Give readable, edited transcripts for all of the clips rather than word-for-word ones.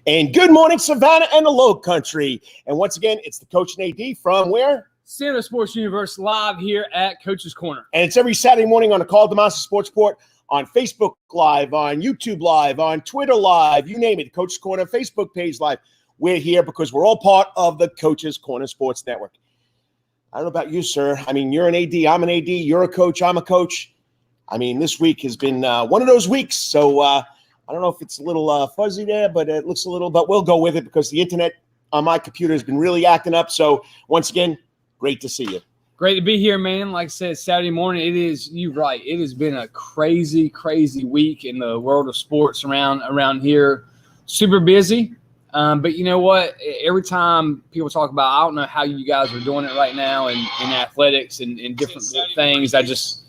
And good morning, Savannah and the Low Country. And once again, it's the Coach and AD from where? Savannah Sports Universe live here at Coach's Corner. And it's every Saturday morning on the Karl DeMasi Sports Report, on Facebook Live, on YouTube Live, on Twitter Live, you name it, Coach's Corner, Facebook page Live. We're here because we're all part of the Coach's Corner Sports Network. I don't know about you, sir. I mean, you're an AD, I'm an AD, you're a coach, I'm a coach. I mean, this week has been one of those weeks. So I don't know if it's a little fuzzy there, but it looks a little, but we'll go with it because the internet on my computer has been really acting up. So once again, great to see you. Great to be here, man. Like I said, Saturday morning, you're right. It has been a crazy, crazy week in the world of sports around here. Super busy. But you know what? Every time people talk about, I don't know how you guys are doing it right now in athletics and different things. I just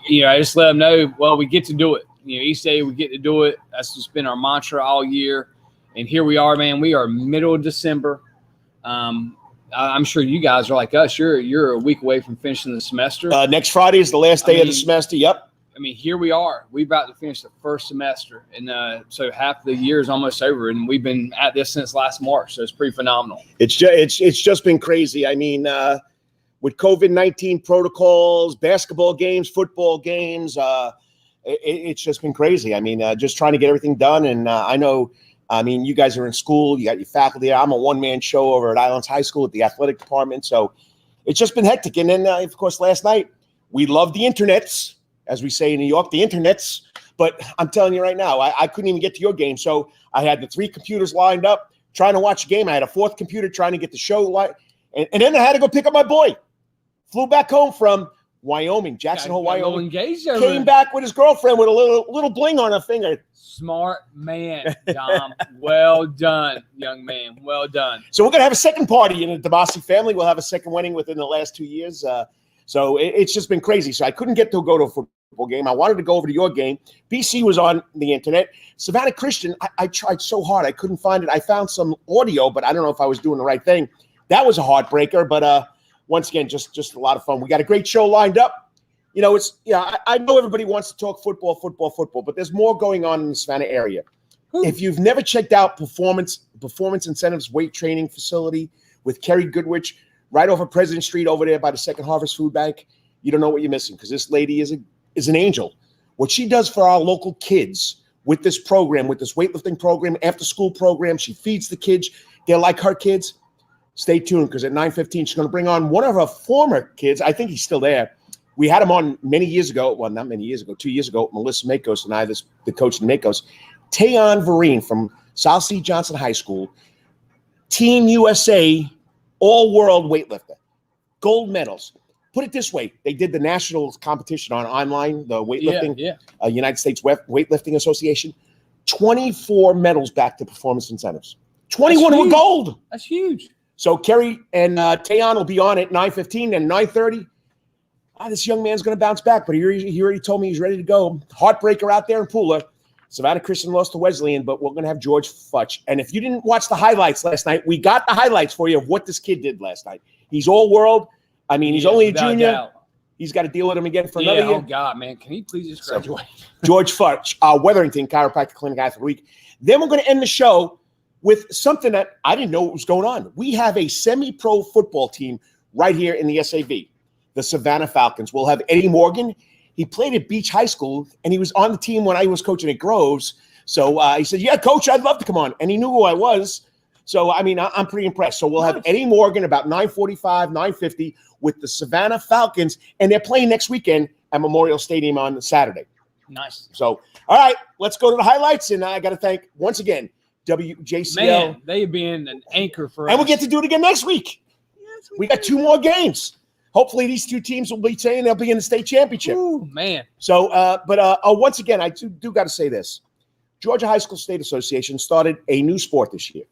let them know, well, we get to do it. Each day we get to do it. That's just been our mantra all year. And here we are, man. We are middle of December. I'm sure you guys are like us. You're a week away from finishing the semester. Next Friday is the last day of the semester. Yep. I mean, here we are. We're about to finish the first semester. And so half the year is almost over. And we've been at this since last March. So it's pretty phenomenal. It's just been crazy. I mean, with COVID-19 protocols, basketball games, football games, it's just been crazy. I mean, just trying to get everything done. And I mean, you guys are in school. You got your faculty. I'm a one-man show over at Islands High School at the athletic department. So it's just been hectic. And then, of course, last night, we love the internets, as we say in New York, the internets. But I'm telling you right now, I couldn't even get to your game. So I had the 3 computers lined up trying to watch the game. I had a 4th computer trying to get the show live. And then I had to go pick up my boy. Flew back home from Wyoming, Jackson Hole, Wyoming. Came back with his girlfriend with a little bling on her finger. Smart man, Dom. Well done, young man. Well done. So we're going to have a second party in the DeMasi family. We'll have a second wedding within the last 2 years. So it's just been crazy. So I couldn't get to go to a football game. I wanted to go over to your game. BC was on the internet. Savannah Christian, I tried so hard. I couldn't find it. I found some audio, but I don't know if I was doing the right thing. That was a heartbreaker, but once again, just a lot of fun. We got a great show lined up. I know everybody wants to talk football, but there's more going on in the Savannah area. If you've never checked out Performance Incentives Weight Training Facility with Kerri Goodrich, right off of President Street over there by the Second Harvest Food Bank, you don't know what you're missing because this lady is an angel. What she does for our local kids with this program, with this weightlifting program, after school program, she feeds the kids. They're like her kids. Stay tuned because at 9:15, she's going to bring on one of her former kids. I think he's still there. We had him on many years ago. Well, not many years ago, 2 years ago. Melissa Makos and I, the coach of Makos. Tayon Vereen from South C. Johnson High School. Team USA, all-world weightlifter. Gold medals. Put it this way. They did the national competition online, the weightlifting, United States Weightlifting Association. 24 medals back to Performance Incentives. 21 were gold. That's huge. So Kerri and Tayon will be on at 9:15 and 9:30. This young man's going to bounce back, but he already told me he's ready to go. Heartbreaker out there in Pooler. Savannah Christian lost to Wesleyan, but we're going to have George Futch. And if you didn't watch the highlights last night, we got the highlights for you of what this kid did last night. He's all-world. I mean, he's only a junior. Doubt. He's got to deal with him again for another year. Oh, God, man. Can he please just graduate? George Futch, Wetherington Chiropractic Clinic Athlete of the Week. Then we're going to end the show with something that I didn't know what was going on. We have a semi-pro football team right here in the SAV, the Savannah Falcons. We'll have Eddie Morgan. He played at Beach High School, and he was on the team when I was coaching at Groves. So he said, yeah, coach, I'd love to come on. And he knew who I was. So, I mean, I'm pretty impressed. So we'll have Eddie Morgan about 9:45, 9:50 with the Savannah Falcons, and they're playing next weekend at Memorial Stadium on Saturday. Nice. So, all right, let's go to the highlights. And I got to thank, once again, WJCL. Man, they have been an anchor for us. And we'll get to do it again next week. Yes, we got 2 more games. Hopefully these 2 teams will be saying they'll be in the state championship. Ooh, man. So, once again, I do got to say this. Georgia High School State Association started a new sport this year.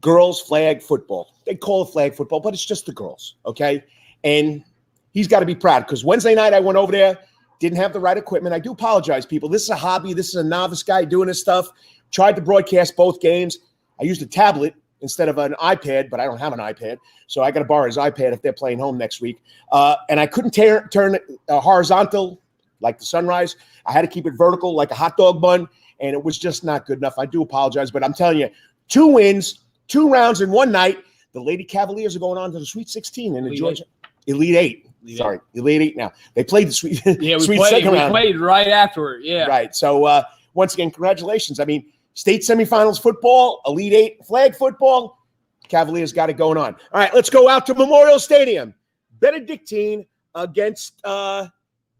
Girls flag football. They call it flag football, but it's just the girls, okay? And he's got to be proud because Wednesday night I went over there, didn't have the right equipment. I do apologize, people. This is a hobby. This is a novice guy doing this stuff. Tried to broadcast both games. I used a tablet instead of an iPad, but I don't have an iPad. So I got to borrow his iPad if they're playing home next week. And I couldn't turn it horizontal like the sunrise. I had to keep it vertical like a hot dog bun, and it was just not good enough. I do apologize, but I'm telling you, 2 wins, 2 rounds in one night. The Lady Cavaliers are going on to the Sweet 16 in the Georgia Elite 8. Sorry, Elite 8 now. They played the Sweet, Sweet second round. We played right afterward. Yeah. Right. So, once again, congratulations. I mean, state semifinals football, Elite 8 flag football. Cavaliers got it going on. All right, let's go out to Memorial Stadium. Benedictine against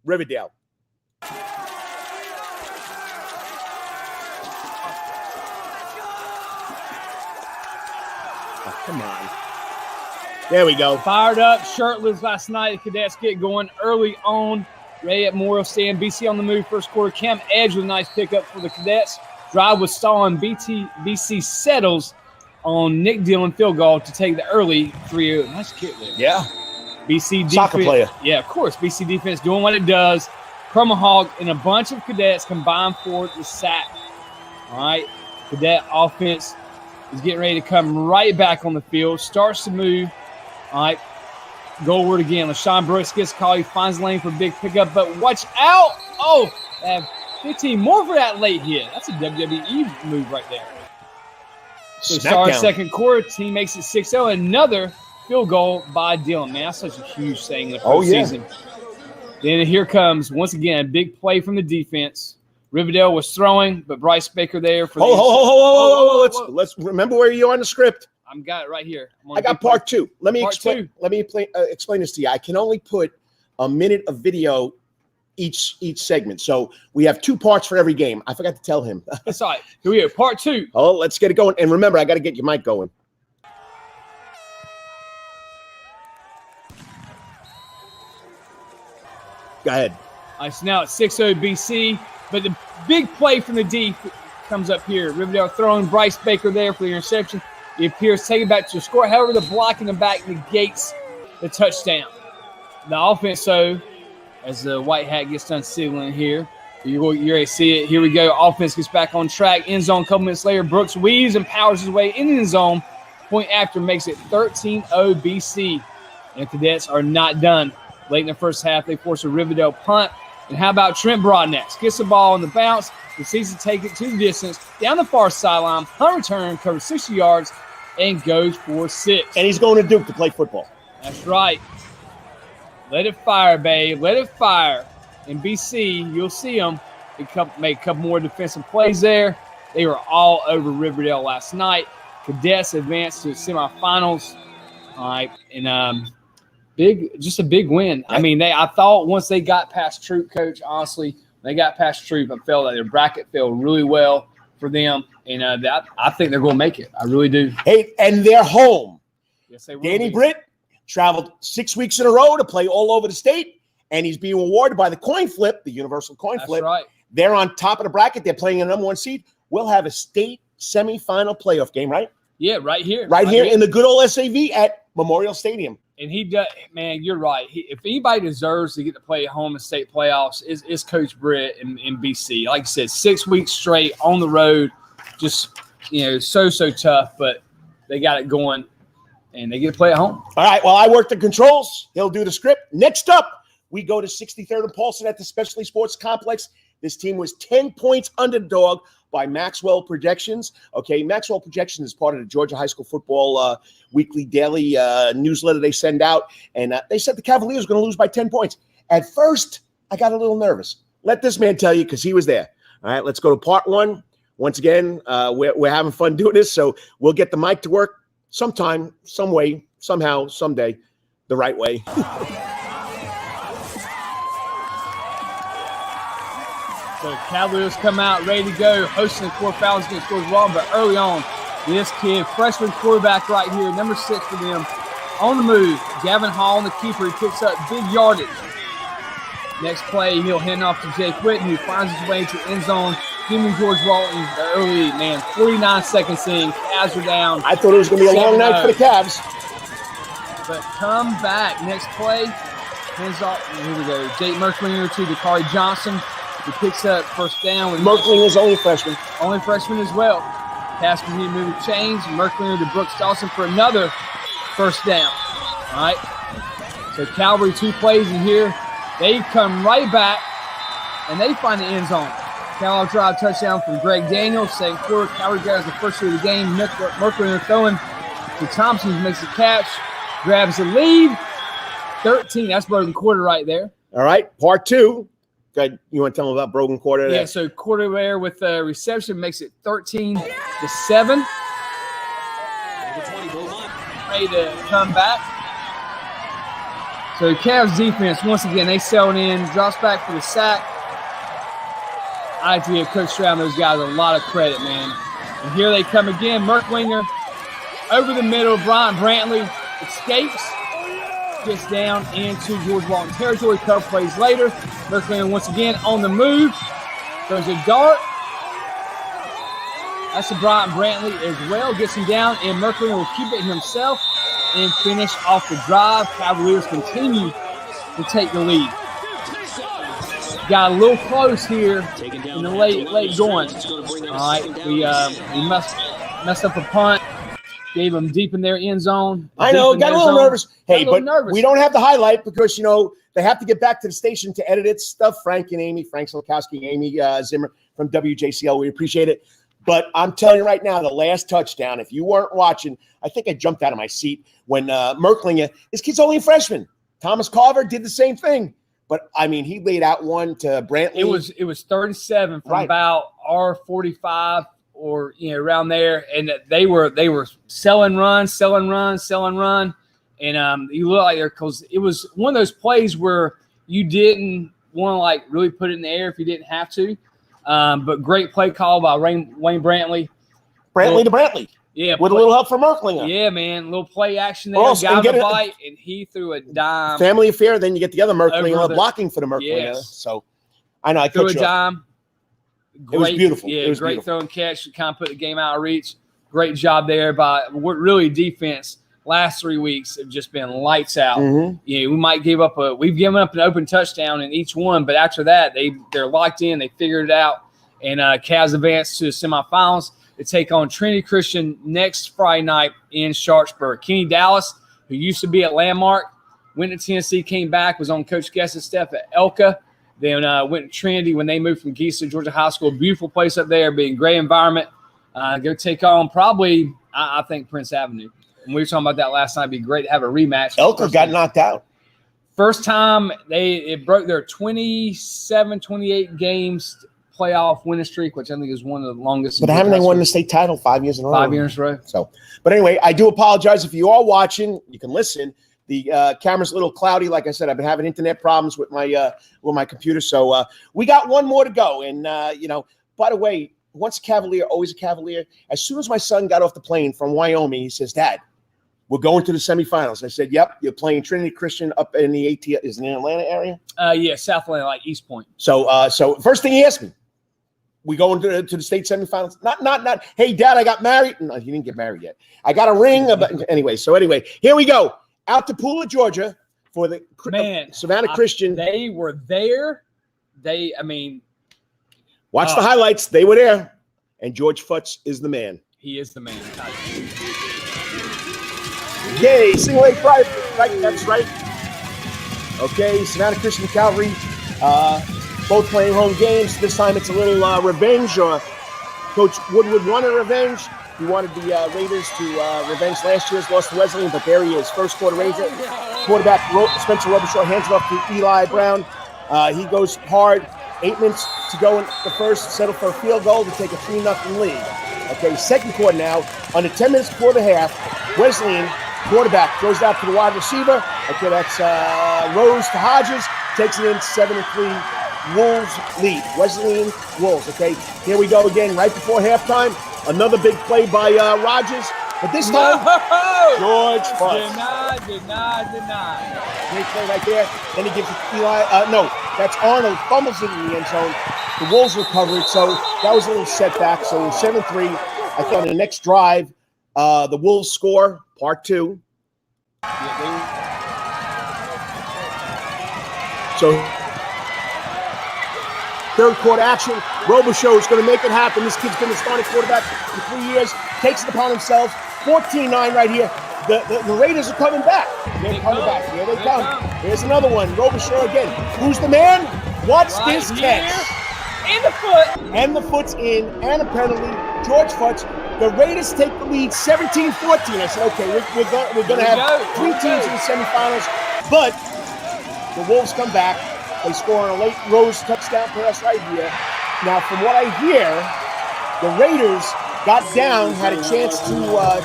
Riverdale. Oh, come on. There we go. Fired up, shirtless last night. The Cadets get going early on. Ray at Memorial Stadium. BC on the move first quarter. Cam Edge with a nice pickup for the Cadets. Drive was stalling. BC settles on Nick Dillon field goal to take the early 3-0. Nice kick there. Yeah. BC defense. Soccer player. Yeah, of course. BC defense doing what it does. Krumahawk and a bunch of Cadets combined for the sack. All right. Cadet offense is getting ready to come right back on the field. Starts to move. All right. Goalward again. LaShawn Brooks gets called. He finds the lane for a big pickup, but watch out. Oh, 15 more for that late hit. That's a WWE move right there. So start second quarter. Team makes it 6-0. Another field goal by Dillon. Man, that's such a huge thing in the postseason. Then here comes, once again, a big play from the defense. Riverdale was throwing, but Bryce Baker there for Let's remember where you are on the script. I've got it right here. I got part 2. Let me explain this to you. I can only put a minute of video each segment. So we have 2 parts for every game. I forgot to tell him. That's all right. Here we go. Part 2. Oh, let's get it going. And remember, I got to get your mic going. Go ahead. All right, so now it's 6-0 BC. But the big play from the D comes up here. Riverdale throwing Bryce Baker there for the interception. He appears taking back to the score. However, the block in the back negates the touchdown. The offense, so as the white hat gets done signaling here, you're ready to see it. Here we go. Offense gets back on track. End zone a couple minutes later. Brooks weaves and powers his way in the end zone. Point after makes it 13-0 BC. And the Cadets are not done. Late in the first half, they force a Riverdale punt. And how about Trent Broadnax? Gets the ball on the bounce. Proceeds to take it to the distance. Down the far sideline. Punt return. Covers 60 yards. And goes for 6. And he's going to Duke to play football. That's right. Let it fire, babe. Let it fire. In BC, you'll see them make a couple more defensive plays there. They were all over Riverdale last night. Cadets advanced to the semifinals. All right. And just a big win. I mean, I thought once they got past Troop, Coach, honestly, they got past Troop, I felt that their bracket fell really well for them. And I think they're going to make it. I really do. Hey, and they're home. Yes, they will. Danny Britt traveled 6 weeks in a row to play all over the state, and he's being awarded by the coin flip, the universal coin flip. That's right. They're on top of the bracket. They're playing a number 1 seed. We'll have a state semifinal playoff game, right? Yeah, right here. Right here in the good old SAV at Memorial Stadium. And he does, man, you're right. If anybody deserves to get to play at home in state playoffs, is Coach Britt in BC. Like I said, 6 weeks straight on the road, just, so tough, but they got it going, and they get to play at home. All right, well, I work the controls. He'll do the script. Next up, we go to 63rd and Paulson at the Specialty Sports Complex. This team was 10 points underdog by Maxwell Projections. Okay, Maxwell Projections is part of the Georgia High School Football weekly daily newsletter they send out, and they said the Cavaliers were going to lose by 10 points. At first, I got a little nervous. Let this man tell you, because he was there. All right, let's go to part 1. Once again, we're having fun doing this, so we'll get the mic to work sometime, some way, somehow, someday, the right way. So Cavaliers come out ready to go, hosting the core Falcons against scores wrong, but early on, this kid, freshman quarterback right here, number 6 for them, on the move. Gavin Hall, the keeper, he picks up big yardage. Next play, he'll hand off to Jake Whitten, who finds his way to the end zone. Giving George Walton the early lead, man. 49 seconds in, Cavs are down. I thought it was going to be a long night for the Cavs. But come back. Next play, hands off. Here we go. Jake Merklinger to Dakari Johnson. He picks up first down. Merklinger is only freshman. Only freshman as well. Pass continue moving change. Merklinger to Brooks Dawson for another first down. All right. So Calvary 2 plays in here. They come right back, and they find the end zone. Cal drive touchdown from Greg Daniels. Second quarter, Calvary grabs the first of the game. Mercury throwing to Thompson, who makes the catch, grabs the lead. 13. That's broken quarter right there. All right, part two. You want to tell them about broken quarter? Yeah, so quarter there with the reception makes it 13-7. Ready to come back. So the Cavs defense, once again, they settled in, drops back for the sack. I like to give Coach Stroud and those guys a lot of credit, man. And here they come again. Merkwinger over the middle. Brian Brantley escapes. Gets down into George Walton territory. Couple plays later. Merkwinger once again on the move. Throws a dart. That's a Brian Brantley as well. Gets him down, and Merkwinger will keep it himself and finish off the drive. Cavaliers continue to take the lead. Got a little close here in the late going. All right, we messed up a punt. Gave them deep in their end zone. I know, got a little nervous. Hey, but we don't have the highlight because, they have to get back to the station to edit it stuff. Frank Solkowski, Amy Zimmer from WJCL. We appreciate it. But I'm telling you right now, the last touchdown, if you weren't watching, I think I jumped out of my seat when Merklinger, this kid's only a freshman. Thomas Carver did the same thing. But, he laid out one to Brantley. It was 37 from about R45 or, around there. And they were selling run. And you look like they're – because it was one of those plays where you didn't want to, really put it in the air if you didn't have to. But great play call by Wayne Brantley. Brantley. Yeah. With a little help from Merklinger. Yeah, man. A little play action there. Got him a bite, and he threw a dime. Family affair. Then you get the other Merklinger blocking for the Merklinger. Yes. So, I know. I threw a dime. Great, it was beautiful. Yeah, it was great beautiful. throw and catch to kind of put the game out of reach. Great job there by really defense. Last 3 weeks have just been lights out. Mm-hmm. We might we've given up an open touchdown in each one, but after that, they're locked in. They figured it out. And Cavs advance to the semifinals to take on Trinity Christian next Friday night in Sharpsburg. Kenny Dallas, who used to be at Landmark, went to Tennessee, came back, was on Coach Guess's staff at Elka, then went to Trinity when they moved from Geesa to Georgia High School. Beautiful place up there, being great environment. Go take on probably, I think, Prince Avenue. And we were talking about that last night. It'd be great to have a rematch. Elka got knocked out. First time it broke their 27-28 games playoff winning streak, which I think is one of the longest. But haven't they won the state title 5 years in a row? 5 years in a row. So, but anyway, I do apologize if you are watching. You can listen. The camera's a little cloudy. Like I said, I've been having internet problems with my computer. So we got one more to go. And by the way, once a Cavalier, always a Cavalier. As soon as my son got off the plane from Wyoming, he says, "Dad, we're going to the semifinals." I said, "Yep, you're playing Trinity Christian up in the ATL. Is it in the Atlanta area?" Yeah, South Atlanta, like East Point. So first thing he asked me, we going to the state semifinals? Not. Hey, Dad, I got married. No, he didn't get married yet. I got a ring. Anyway, here we go. Out to Pooler, Georgia, for the Savannah Christian. They were there. Watch the highlights. They were there, and George Futch is the man. He is the man. Yay, single leg right. That's right. Okay, Savannah Christian Calvary, both playing home games. This time it's a little revenge. Coach Woodward wanted revenge. He wanted the Raiders to revenge last year's loss to Wesleyan, but there he is. First quarter Raider. Quarterback Spencer Robichaud hands it off to Eli Brown. He goes hard. 8 minutes to go in the first. Settle for a field goal to take a 3-0 lead. Okay, second quarter now. Under 10 minutes before the half, Wesleyan quarterback throws out to the wide receiver. Okay, that's Rose to Hodges. Takes it in 7-3. Wolves lead. Wesleyan Wolves. Okay, here we go again right before halftime. Another big play by Rogers. But this time, George Futch. Denied. Great play right there. Then he gives it to Eli. No, that's Arnold. Fumbles it in the end zone. The Wolves recovered. So that was a little setback. So 7-3. I thought the next drive, the Wolves score, part 2. So third quarter action. Robichaud is going to make it happen. This kid's been the starting quarterback for 3 years. Takes it upon himself. 14-9 right here. The Raiders are coming back. They're coming back. Here they come. Here's another one. Robichaud again. Who's the man? What's this catch? and the foot. And the foot's in, and a penalty. George Futch. The Raiders take the lead 17-14. I said, okay, we're going to have three teams in the semifinals. But the Wolves come back. They score on a late Rose touchdown pass right here. Now, from what I hear, the Raiders got down, had a chance to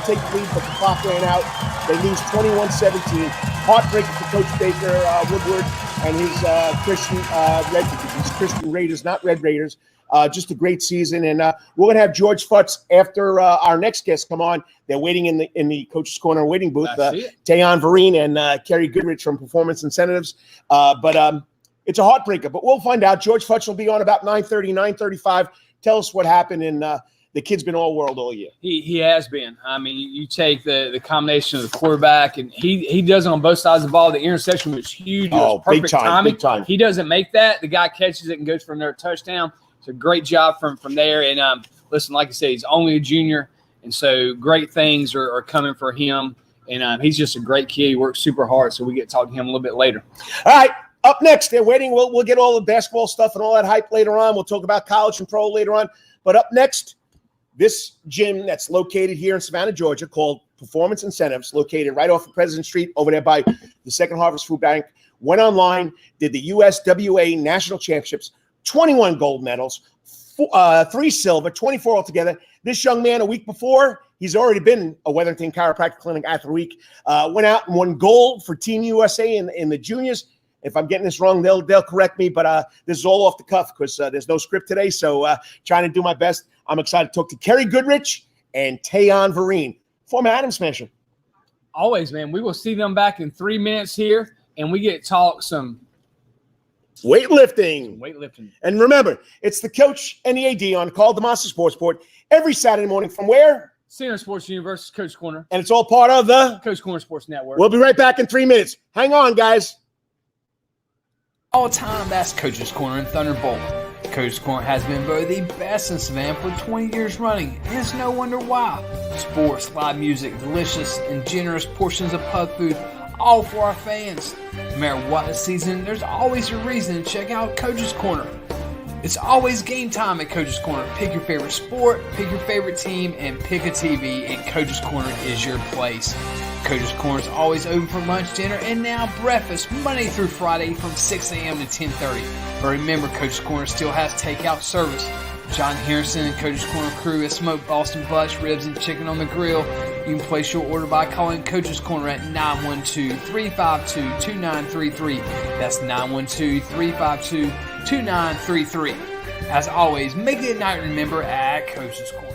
take the lead, but the clock ran out. They lose 21-17. Heartbreaking for Coach Baker Woodward and his Christian Raiders, not Red Raiders. Just a great season, and we're going to have George Futch after our next guest come on. They're waiting in the coach's corner waiting booth. Tayon, Vereen, and Kerri Goodrich from Performance Incentives. But it's a heartbreaker. But we'll find out. George Futch will be on about 9:30, 9:35. Tell us what happened. And the kid's been all world all year. He has been. I mean, you take the combination of the quarterback, and he does it on both sides of the ball. The interception was huge. It was perfect timing. Big time. He doesn't make that. The guy catches it and goes for another touchdown. It's a great job from there. And listen, like I said, he's only a junior, and so great things are coming for him. And he's just a great kid. He works super hard, so we get to talk to him a little bit later. All right, up next, they're waiting. We'll get all the basketball stuff and all that hype later on. We'll talk about college and pro later on. But up next, this gym that's located here in Savannah, Georgia, called Performance Incentives, located right off of President Street over there by the Second Harvest Food Bank, went online, did the USWA National Championships, 21 gold medals, 3 silver, 24 altogether. This young man, a week before, he's already been a Wetherington Chiropractic Clinic Athlete of the Week, went out and won gold for Team USA in the juniors. If I'm getting this wrong, they'll correct me, but this is all off the cuff because there's no script today, so trying to do my best. I'm excited to talk to Kerri Goodrich and Tayon Vereen, former Atom Smasher. Always, man. We will see them back in 3 minutes here, and we get to talk some weightlifting. And remember, it's the coach and the AD on Karl DeMasi Sports Board every Saturday morning from where? Center Sports Universe, Coach Corner. And it's all part of the Coach Corner Sports Network. We'll be right back in 3 minutes. Hang on, guys. All time, that's Coach's Corner and Thunderbolt. Coach's Corner has been voted the best in Savannah for 20 years running, and it's no wonder why. Sports, live music, delicious and generous portions of pub food, all for our fans. No matter what the season, there's always a reason to check out Coach's Corner. It's always game time at Coach's Corner. Pick your favorite sport, pick your favorite team, and pick a TV, and Coach's Corner is your place. Coach's Corner is always open for lunch, dinner, and now breakfast, Monday through Friday from 6 a.m. to 10:30. But remember, Coach's Corner still has takeout service. John Harrison and Coach's Corner crew has smoked Boston butts, ribs, and chicken on the grill. You can place your order by calling Coach's Corner at 912-352-2933. That's 912-352-2933. As always, make it a night to remember at Coach's Corner.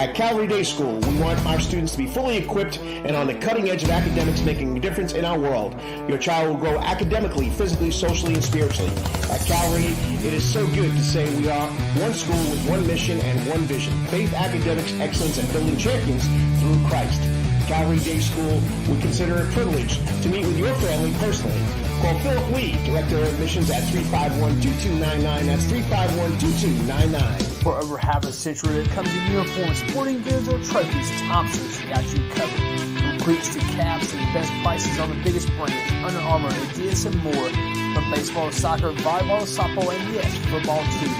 At Calvary Day School, we want our students to be fully equipped and on the cutting edge of academics, making a difference in our world. Your child will grow academically, physically, socially, and spiritually. At Calvary, it is so good to say we are one school with one mission and one vision: faith, academics, excellence, and building champions through Christ. Calvary Day School, we consider it a privilege to meet with your family personally. Call Philip Lee, Director of Admissions at 351-2299. That's 351-2299. For over half a century, when it comes to uniforms, sporting goods, or trophies, Thompson's got you covered. From cleats to caps and the best prices on the biggest brands, Under Armour, Adidas, and more. From baseball to soccer, volleyball to softball, and yes, football too.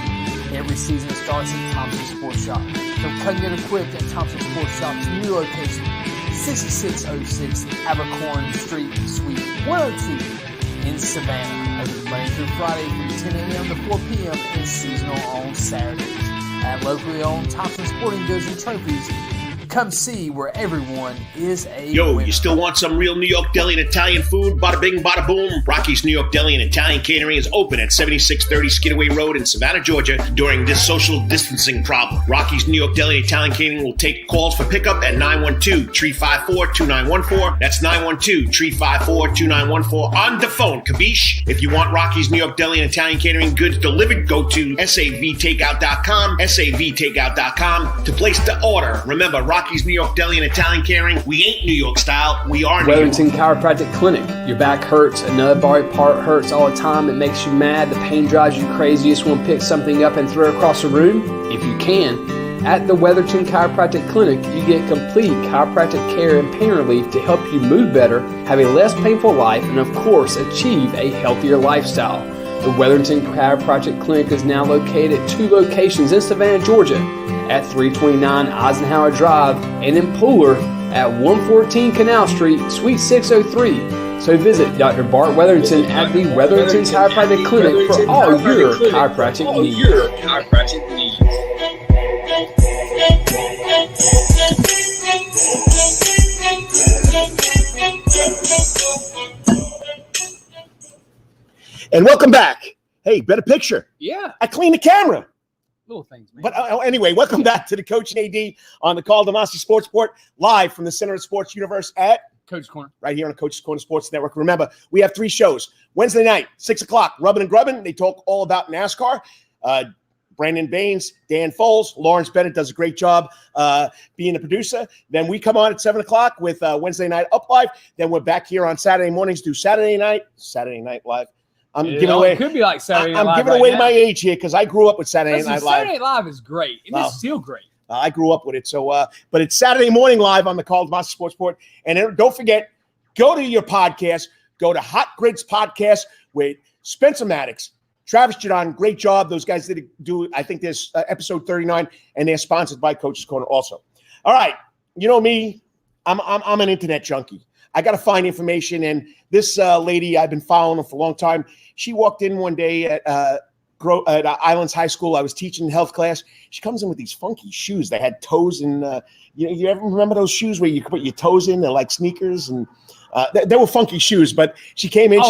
Every season starts at Thompson Sports Shop. From cutting and equipped at Thompson Sports Shop's new location, 6606 Abercorn Street, Suite 102 in Savannah. Open Monday through Friday from 10 a.m. to 4 p.m. and seasonal on Saturdays. At locally owned Thompson Sporting Goods and Trophies, come see where everyone is a winner. You still want some real New York deli and Italian food? Bada bing, bada boom. Rocky's New York Deli and Italian Catering is open at 7630 Skidaway Road in Savannah, Georgia during this social distancing problem. Rocky's New York Deli and Italian Catering will take calls for pickup at 912-354-2914. That's 912-354-2914 on the phone. Kabish. If you want Rocky's New York Deli and Italian Catering goods delivered, go to savtakeout.com, savtakeout.com to place the order. Remember, Rocky's New York Deli and Italian Catering. We ain't New York style. We are New York. Wetherington Chiropractic Clinic. Your back hurts, another body part hurts all the time. It makes you mad. The pain drives you crazy. You just want to pick something up and throw it across the room? If you can. At the Wetherington Chiropractic Clinic, you get complete chiropractic care and pain relief to help you move better, have a less painful life, and of course, achieve a healthier lifestyle. The Wetherington Chiropractic Clinic is now located at 2 locations in Savannah, Georgia, at 329 Eisenhower Drive and in Pooler at 114 Canal Street, Suite 603. So visit Dr. Bart Wetherington at the Wetherington Chiropractic Clinic for all your chiropractic needs. And welcome back. Hey, better picture. Yeah. I cleaned the camera. Little things, man. But anyway, welcome back to the Coach and AD on the Karl DeMasi Sports Report, live from the Center of Sports Universe at Coach's Corner. Right here on the Coach's Corner Sports Network. Remember, we have 3 shows. Wednesday night, 6 o'clock, Rubbin' and Grubbin'. They talk all about NASCAR. Brandon Baines, Dan Foles, Lawrence Bennett does a great job being the producer. Then we come on at 7 o'clock with Wednesday Night Up Live. Then we're back here on Saturday mornings, do Saturday Night Live. I'm giving away. It could be like Saturday Night I'm Live giving away my age here because I grew up with Saturday Night Live. Saturday Night Live is great. It's still great. I grew up with it. So, but it's Saturday morning live on the Karl DeMasi Sports Report. And then don't forget, go to your podcast. Go to Hot Grids Podcast with Spencer Maddox, Travis Jadon. Great job. Those guys did do. I think there's episode 39, and they're sponsored by Coach's Corner also. All right, you know me. I'm an internet junkie. I got to find information. And this lady, I've been following her for a long time. She walked in one day at Islands High School. I was teaching health class. She comes in with these funky shoes. They had toes in. You ever remember those shoes where you put your toes in? They're like sneakers, and they were funky shoes. But she came in.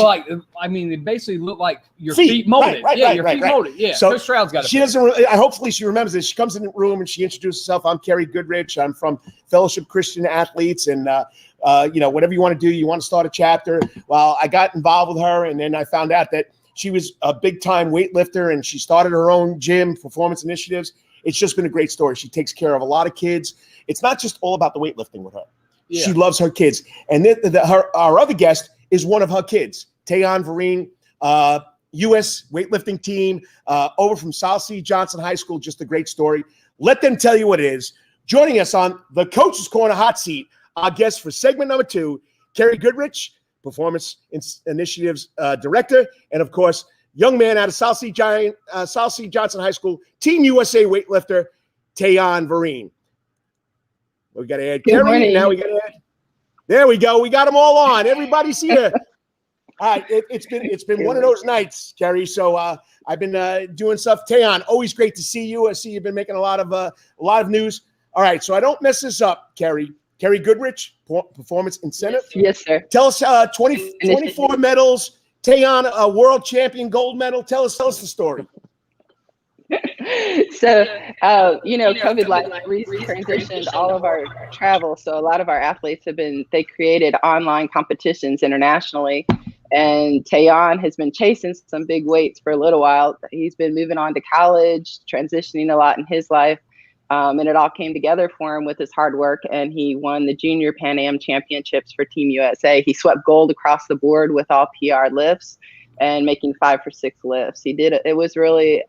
They basically look like your feet molded. Your feet molded. Yeah. So Coach Stroud's got it. She doesn't. Hopefully, she remembers this. She comes in the room and she introduces herself. I'm Kerri Goodrich. I'm from Fellowship Christian Athletes, and whatever you want to do, you want to start a chapter. Well, I got involved with her, and then I found out that she was a big-time weightlifter, and she started her own gym, Performance Initiatives. It's just been a great story. She takes care of a lot of kids. It's not just all about the weightlifting with her. Yeah. She loves her kids. And our other guest is one of her kids, Tayon, Vereen, U.S. weightlifting team, over from South C. Johnson High School. Just a great story. Let them tell you what it is. Joining us on the Coach's Corner Hot Seat, our guest for segment number 2, Kerri Goodrich, Performance Initiatives Director, and of course, young man out of South C. Johnson High School, Team USA weightlifter, Tayon Vereen. We got to add Kerri. Now we got to add. There we go. We got them all on. Everybody's here. All right. It's been one of those nights, Kerri. So I've been doing stuff. Tayon, always great to see you. I see you've been making a lot of news. All right. So I don't mess this up, Kerri. Kerri Goodrich, Performance Incentive. Yes, sir. Tell us 24 medals. Tayon, a world champion gold medal. Tell us the story. So, COVID transitioned all of our travel. So a lot of our athletes they created online competitions internationally. And Tayon has been chasing some big weights for a little while. He's been moving on to college, transitioning a lot in his life. And it all came together for him with his hard work, and he won the Junior Pan Am Championships for Team USA. He swept gold across the board with all PR lifts and making 5 for 6 lifts. He did it. It was really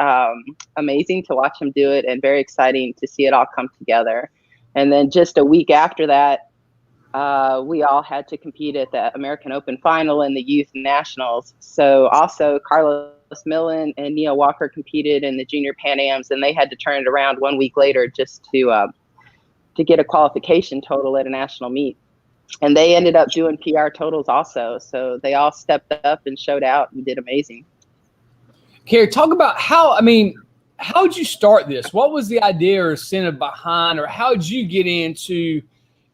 amazing to watch him do it, and very exciting to see it all come together. And then just a week after that, we all had to compete at the American Open final and the Youth Nationals. So also Carlos Millen and Neil Walker competed in the Junior Pan Ams, and they had to turn it around 1 week later just to get a qualification total at a national meet. And they ended up doing PR totals also. So they all stepped up and showed out and did amazing. Kerri, talk about how'd you start this? What was the idea or incentive behind, or how'd you get into,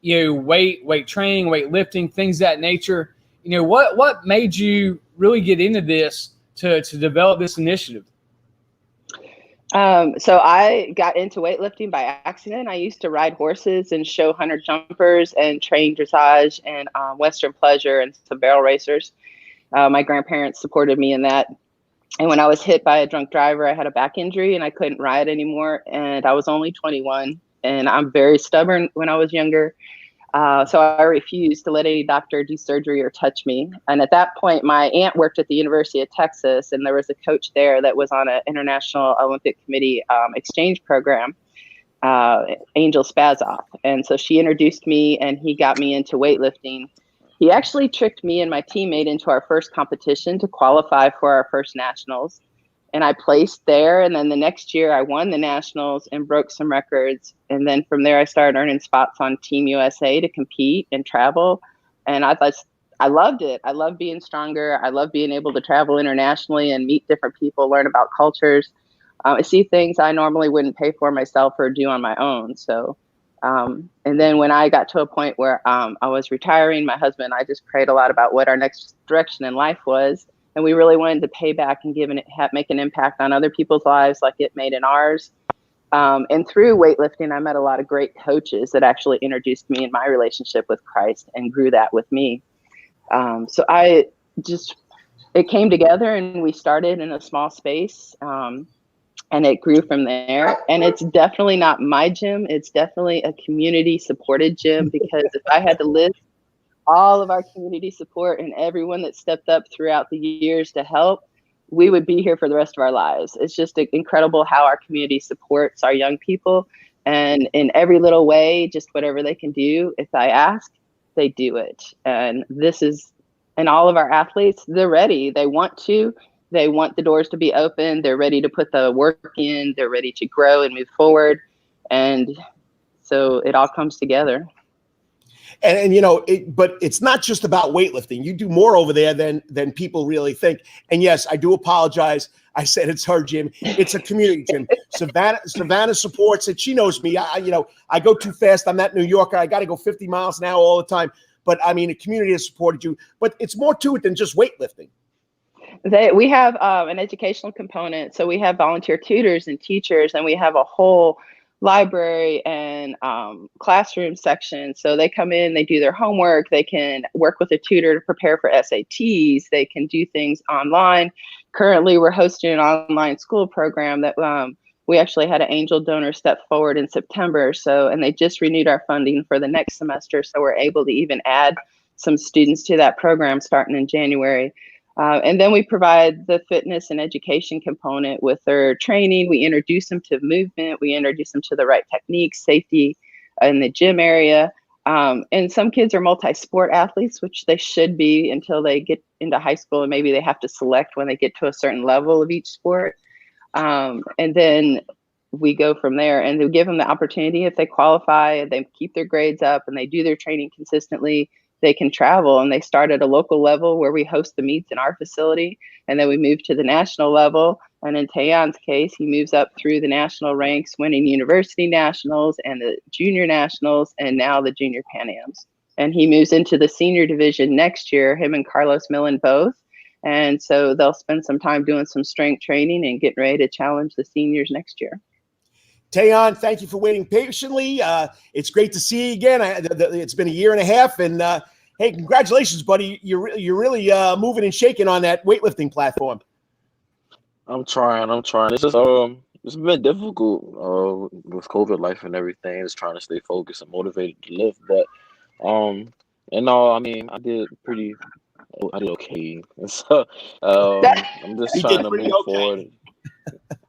weight training, weightlifting, things of that nature? What made you really get into this to develop this initiative? So I got into weightlifting by accident. I used to ride horses and show hunter jumpers and train dressage and Western pleasure and some barrel racers. My grandparents supported me in that. And when I was hit by a drunk driver, I had a back injury and I couldn't ride anymore. And I was only 21, and I'm very stubborn when I was younger. So I refused to let any doctor do surgery or touch me. And at that point, my aunt worked at the University of Texas, and there was a coach there that was on an International Olympic Committee exchange program, Angel Spazoff. And so she introduced me, and he got me into weightlifting. He actually tricked me and my teammate into our first competition to qualify for our first nationals. And I placed there. And then the next year I won the nationals and broke some records. And then from there, I started earning spots on Team USA to compete and travel. And I loved it. I love being stronger. I love being able to travel internationally and meet different people, learn about cultures. I see things I normally wouldn't pay for myself or do on my own. So, and then when I got to a point where I was retiring, my husband and I just prayed a lot about what our next direction in life was. And we really wanted to pay back and make an impact on other people's lives like it made in ours. And through weightlifting, I met a lot of great coaches that actually introduced me in my relationship with Christ and grew that with me. So it came together and we started in a small space. And it grew from there. And it's definitely not my gym. It's definitely a community supported gym, because if I had to list all of our community support and everyone that stepped up throughout the years to help, we would be here for the rest of our lives. It's just incredible how our community supports our young people. And in every little way, just whatever they can do, if I ask, they do it. And all of our athletes, they're ready. They want to. They want the doors to be open. They're ready to put the work in. They're ready to grow and move forward. And so it all comes together. And but it's not just about weightlifting. You do more over there than people really think. And yes, I do apologize. I said it's her gym. It's a community gym. Savannah supports it. She knows me. I go too fast. I'm that New Yorker. I got to go 50 miles an hour all the time. But I mean, the community has supported you. But it's more to it than just weightlifting. We have an educational component. So we have volunteer tutors and teachers, and we have a whole library and classroom section. So they come in, they do their homework, they can work with a tutor to prepare for SATs, they can do things online. Currently, we're hosting an online school program that we actually had an angel donor step forward in September. And they just renewed our funding for the next semester. So we're able to even add some students to that program starting in January. And then we provide the fitness and education component with their training. We introduce them to movement. We introduce them to the right techniques, safety in the gym area. And some kids are multi-sport athletes, which they should be until they get into high school, and maybe they have to select when they get to a certain level of each sport. And then we go from there, and we give them the opportunity, if they qualify, they keep their grades up and they do their training consistently, they can travel. And they start at a local level where we host the meets in our facility, and then we move to the national level. And in Tayon's case, he moves up through the national ranks, winning university nationals and the junior nationals, and now the junior Pan Ams. And he moves into the senior division next year, him and Carlos Millen both. And so they'll spend some time doing some strength training and getting ready to challenge the seniors next year. Tayon, thank you for waiting patiently. It's great to see you again. It's been a year and a half, and hey, congratulations, buddy. You're really moving and shaking on that weightlifting platform. I'm trying. It's just it's been difficult with COVID life and everything. Just trying to stay focused and motivated to lift. But I mean, I did okay. And so I'm just trying to move forward.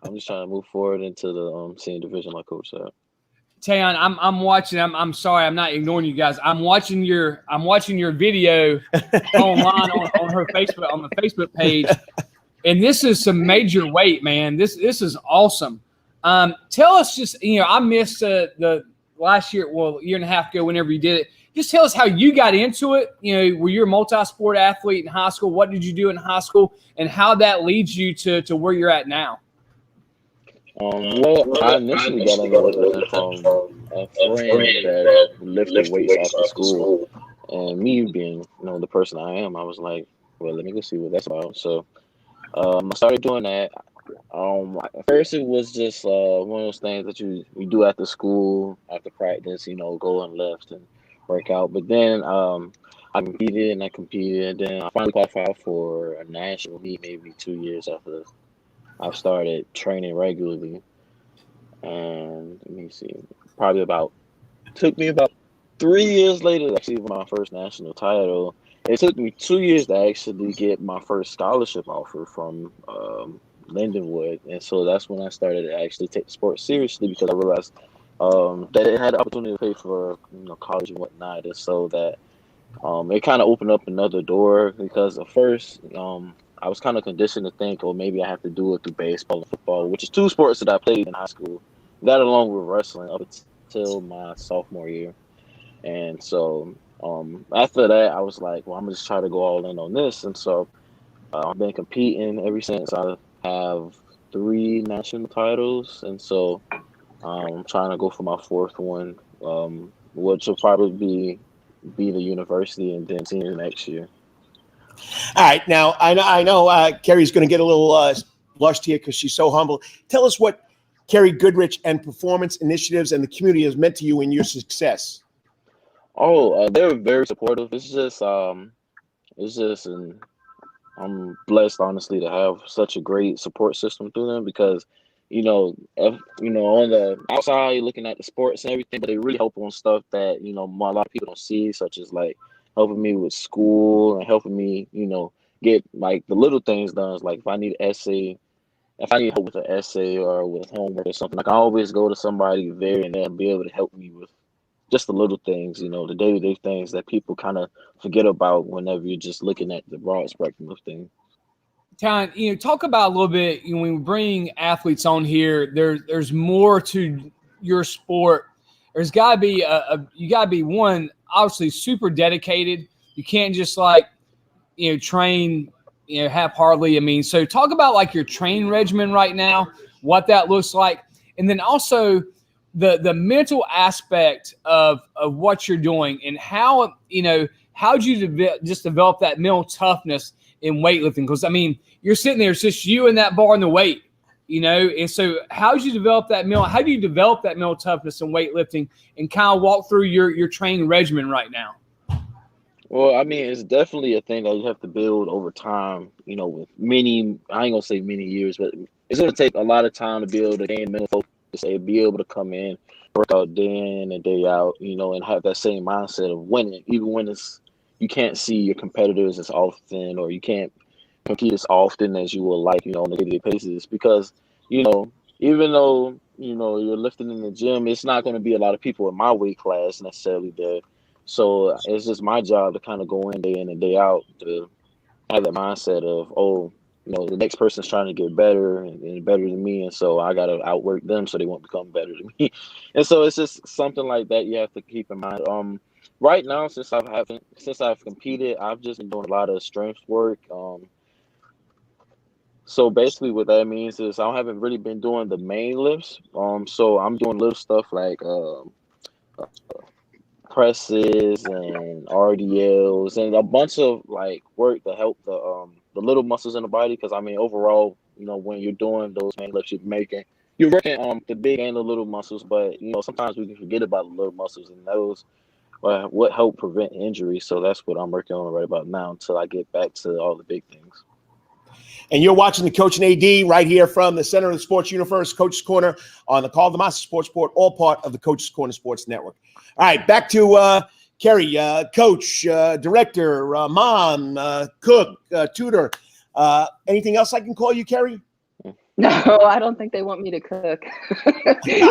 I'm just trying to move forward into the senior division, like Coach said. Tayon, I'm watching. I'm sorry, I'm not ignoring you guys. I'm watching your video online on her Facebook, on the Facebook page, and this is some major weight, man. This is awesome. Tell us, just I missed the last year, year and a half ago, whenever you did it. Just tell us how you got into it. Were you a multi-sport athlete in high school? What did you do in high school, and how that leads you to where you're at now? Well, I initially got into weightlifting from a friend that lifted weights after school, and me being, the person I am, I was like, well, let me go see what that's about. So, I started doing that. At first it was just one of those things that we do after school, after practice, go and lift and work out. But then I competed, and then I finally qualified for a national meet maybe 2 years after I've started training regularly. And let me see, took me about 3 years later to actually win my first national title. It took me 2 years to actually get my first scholarship offer from Lindenwood. And so that's when I started to actually take the sport seriously, because I realized that it had the opportunity to pay for college and whatnot. And so that it kind of opened up another door because at first, I was kind of conditioned to think, oh, maybe I have to do it through baseball and football, which is two sports that I played in high school. That along with wrestling up until my sophomore year. And so after that, I was like, well, I'm gonna just try to go all in on this. And so I've been competing ever since. I have 3 national titles, and so I'm trying to go for my 4th one, which will probably be the university and then senior next year. All right. Now, I know Kerri's going to get a little blushed here because she's so humble. Tell us what Kerri Goodrich and Performance Initiatives and the community has meant to you in your success. Oh, they're very supportive. And I'm blessed, honestly, to have such a great support system through them because, on the outside, you're looking at the sports and everything, but they really help on stuff that, a lot of people don't see, such as like helping me with school and helping me, get like the little things done. Like if I need help with an essay or with homework or something, like I always go to somebody there and they'll be able to help me with just the little things, the day-to-day things that people kind of forget about whenever you're just looking at the broad spectrum of things. Tayon, talk about a little bit, when we bring athletes on here, there's more to your sport. There's got to be you got to be one, obviously super dedicated. You can't just train, half-heartedly. I mean, so talk about like your training regimen right now, what that looks like. And then also the mental aspect of what you're doing and how how'd you just develop that mental toughness in weightlifting? Because I mean, you're sitting there, it's just you and that bar and the weight, and so how do you develop that mental toughness in weightlifting and kind of walk through your training regimen right now? Well, I mean, it's definitely a thing that you have to build over time, with many, I ain't gonna say many years, but it's gonna take a lot of time to be able to gain mental focus and be able to come in, work out day in and day out, and have that same mindset of winning, even when you can't see your competitors as often, or you can't compete as often as you would like, on a daily basis. Because, even though, you're lifting in the gym, it's not going to be a lot of people in my weight class necessarily there. So it's just my job to kind of go in and day out to have that mindset of, oh, the next person's trying to get better and better than me. And so I got to outwork them so they won't become better than me. And so it's just something like that you have to keep in mind. Right now, since I've competed, I've just been doing a lot of strength work. So basically what that means is I haven't really been doing the main lifts. So I'm doing little stuff like presses and RDLs and a bunch of like work to help the little muscles in the body. Because I mean, overall, when you're doing those main lifts, you're working on the big and the little muscles. But sometimes we can forget about the little muscles, and those what help prevent injury. So that's what I'm working on right about now until I get back to all the big things. And you're watching the Coach and AD right here from the center of the sports universe, Coach's Corner on the Karl DeMasi Sports Report, all part of the Coach's Corner Sports Network. All right, back to Kerri, coach, director, mom, cook, tutor. Anything else I can call you, Kerri? No, I don't think they want me to cook.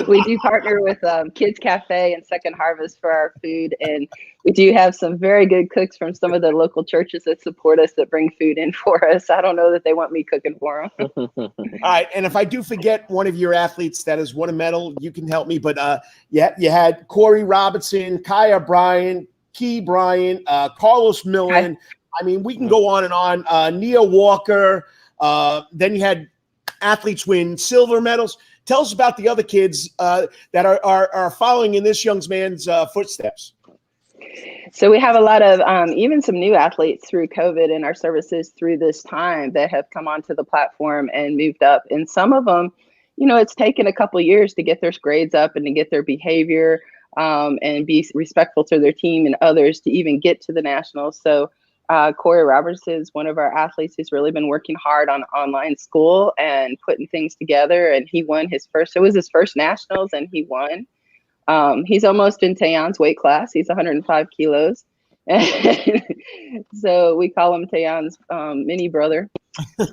We do partner with Kids Cafe and Second Harvest for our food, and we do have some very good cooks from some of the local churches that support us that bring food in for us. I don't know that they want me cooking for them. All right, and if I do forget one of your athletes that has won a medal, you can help me. But you had Corey Robinson, Kaya Bryant, Key Bryant, Carlos Millen. I mean, we can go on and on. Nia Walker. Then you had athletes win silver medals. Tell us about the other kids that are following in this young man's footsteps. So we have a lot of even some new athletes through COVID and our services through this time that have come onto the platform and moved up. And some of them, it's taken a couple of years to get their grades up and to get their behavior and be respectful to their team and others to even get to the nationals. So Corey Robertson is one of our athletes who's really been working hard on online school and putting things together. And he won his first nationals and he won. He's almost in Tayon's weight class. He's 105 kilos. So we call him Tayon's mini brother.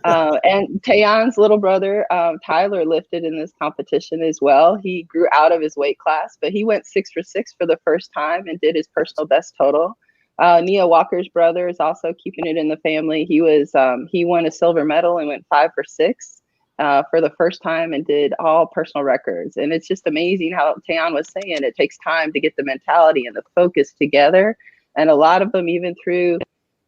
And Tayon's little brother, Tyler, lifted in this competition as well. He grew out of his weight class, but he went 6 for 6 for the first time and did his personal best total. Nia Walker's brother is also keeping it in the family. He won a silver medal and went 5 for 6 for the first time and did all personal records. And it's just amazing how Tayon was saying it takes time to get the mentality and the focus together. And a lot of them, even through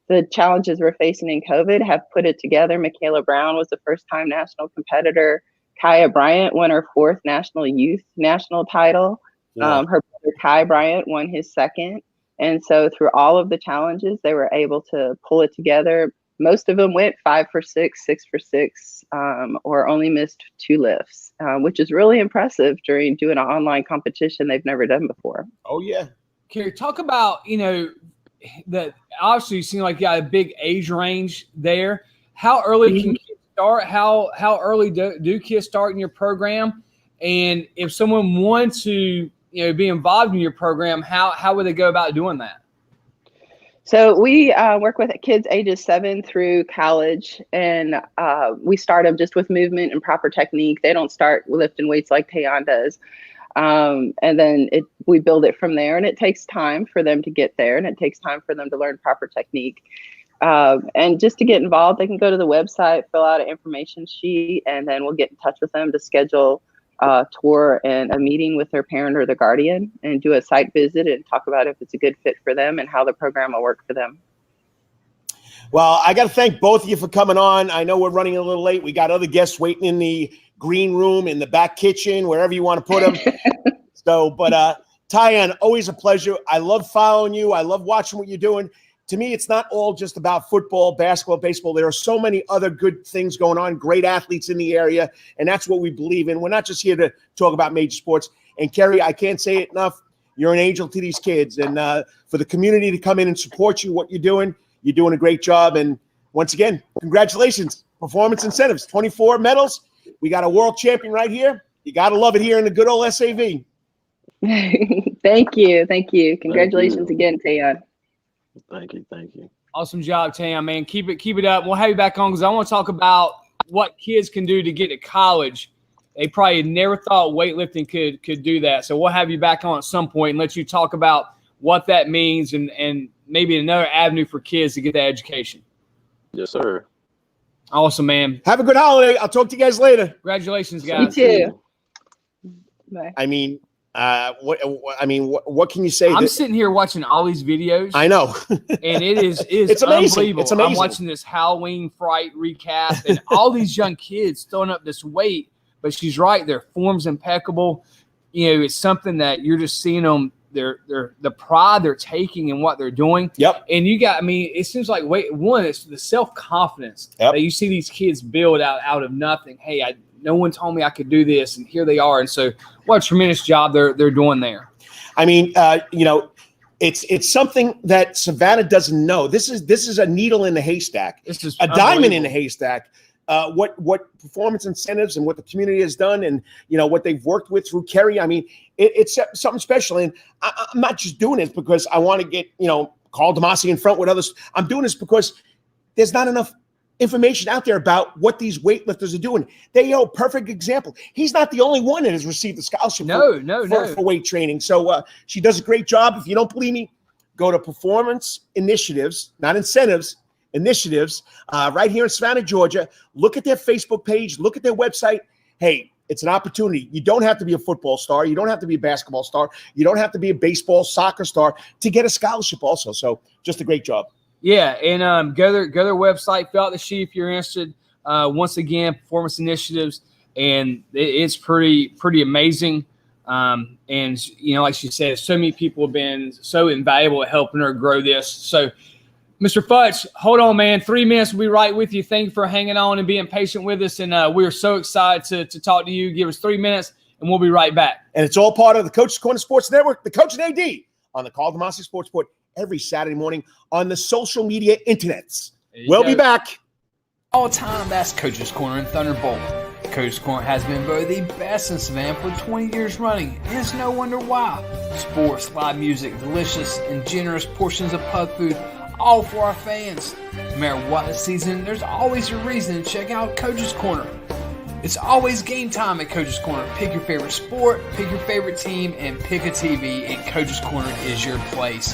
the challenges we're facing in COVID, have put it together. Michaela Brown was the first-time national competitor. Kaya Bryant won her 4th national youth national title. Yeah. Her brother Kai Bryant won his 2nd. And so through all of the challenges, they were able to pull it together. Most of them went 5 for 6, 6 for 6, or only missed 2 lifts, which is really impressive during doing an online competition they've never done before. Oh, yeah. Kerri, talk about, that obviously you seem like you got a big age range there. How early can kids start? How early do kids start in your program? And if someone wants to, be involved in your program, how would they go about doing that? So we work with kids ages 7 through college, and we start them just with movement and proper technique. They don't start lifting weights like Tayon does. And then we build it from there, and it takes time for them to get there, and it takes time for them to learn proper technique. And just to get involved, they can go to the website, fill out an information sheet, and then we'll get in touch with them to schedule a tour and a meeting with their parent or their guardian and do a site visit and talk about if it's a good fit for them and how the program will work for them. Well, I got to thank both of you for coming on. I know we're running a little late. We got other guests waiting in the green room, in the back kitchen, wherever you want to put them. But Tayon, always a pleasure. I love following you. I love watching what you're doing. To me, it's not all just about football, basketball, baseball. There are so many other good things going on, great athletes in the area, and that's what we believe in. We're not just here to talk about major sports. And Kerri, I can't say it enough. You're an angel to these kids. And for the community to come in and support you, what you're doing a great job. And once again, congratulations. Performance incentives, 24 medals. We got a world champion right here. You got to love it here in the good old SAV. Thank you. Congratulations again, Tayon. Thank you. Awesome job, Tayon, man. Keep it up. We'll have you back on because I want to talk about what kids can do to get to college. They probably never thought weightlifting could do that. So we'll have you back on at some point and let you talk about what that means and maybe another avenue for kids to get that education. Yes, sir. Awesome, man. Have a good holiday. I'll talk to you guys later. Congratulations, guys. You too. Bye. I mean, what can you say? I'm sitting here watching all these videos. I know. And it's amazing. Unbelievable. It's amazing. I'm watching this Halloween Fright recap and all these young kids throwing up this weight. But she's right. Their form's impeccable. It's something that you're just seeing them. The pride they're taking in what they're doing. Yep. And it seems like it's the self-confidence that you see these kids build out of nothing. Hey, no one told me I could do this, and here they are. And so what a tremendous job they're doing there. I mean, it's something that Savannah doesn't know. This is a needle in the haystack. This is a diamond in the haystack. What performance incentives and what the community has done and, what they've worked with through Kerri. I mean, it's something special. And I'm not just doing this because I want to get, Karl DeMasi in front with others. I'm doing this because there's not enough information out there about what these weightlifters are doing. They are a perfect example. He's not the only one that has received a scholarship for weight training. So she does a great job. If you don't believe me, go to Performance Initiatives, not incentives, initiatives, right here in Savannah, Georgia. Look at their Facebook page. Look at their website. Hey, it's an opportunity. You don't have to be a football star. You don't have to be a basketball star. You don't have to be a baseball, soccer star to get a scholarship also. So just a great job. Yeah, and go to their website, fill out the sheet if you're interested. Once again, Performance Initiatives, and it's pretty amazing. And like she said, so many people have been so invaluable at helping her grow this. So, Mr. Futch, hold on, man. 3 minutes, we'll be right with you. Thank you for hanging on and being patient with us. And we are so excited to talk to you. Give us 3 minutes, and we'll be right back. And it's all part of the Coach's Corner Sports Network, the Coach and AD on the Karl DeMasi Sports Report every Saturday morning on the social media internets. We'll be back. All time, that's Coach's Corner and Thunderbolt. Coach's Corner has been voted the best in Savannah for 20 years running, and it's no wonder why. Sports, live music, delicious and generous portions of pub food, all for our fans. No matter what the season, there's always a reason to check out Coach's Corner. It's always game time at Coach's Corner. Pick your favorite sport, pick your favorite team, and pick a TV, and Coach's Corner is your place.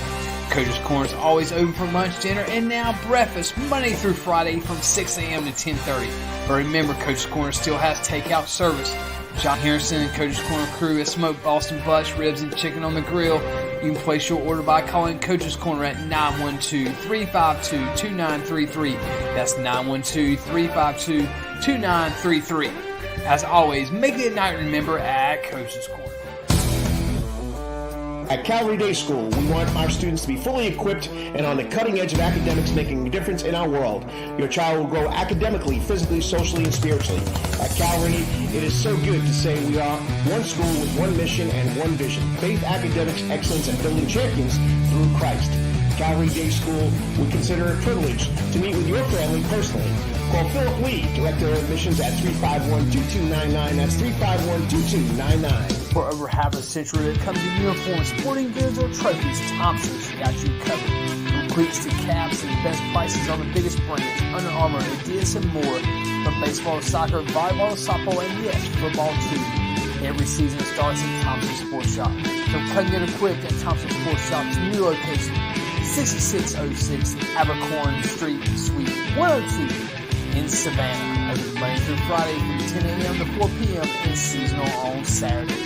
Coach's Corner is always open for lunch, dinner, and now breakfast, Monday through Friday from 6 a.m. to 10:30. But remember, Coach's Corner still has takeout service. John Harrison and Coach's Corner crew has smoked Boston butts, ribs, and chicken on the grill. You can place your order by calling Coach's Corner at 912-352-2933. That's 912-352-2933. As always, make it a night to remember at Coach's Corner. At Calvary Day School, we want our students to be fully equipped and on the cutting edge of academics, making a difference in our world. Your child will grow academically, physically, socially, and spiritually. At Calvary, it is so good to say we are one school with one mission and one vision: faith, academics, excellence, and building champions through Christ. Calvary Day School would consider it a privilege to meet with your family personally. Call Philip Lee, Director of Admissions, at 351-2299. That's 351-2299. For over half a century, when it comes to uniforms, sporting goods, or trophies, Thompson's got you covered. From cleats to caps and best prices on the biggest brands, Under Armour, Adidas, and more. From baseball to soccer, volleyball to softball, and yes, football too. Every season starts at Thompson Sports Shop. From cutting it equipped at Thompson Sports Shop's new location, 6606 Abercorn Street, Suite 102 in Savannah. Open Monday through Friday from 10 a.m. to 4 p.m. and seasonal on Saturdays.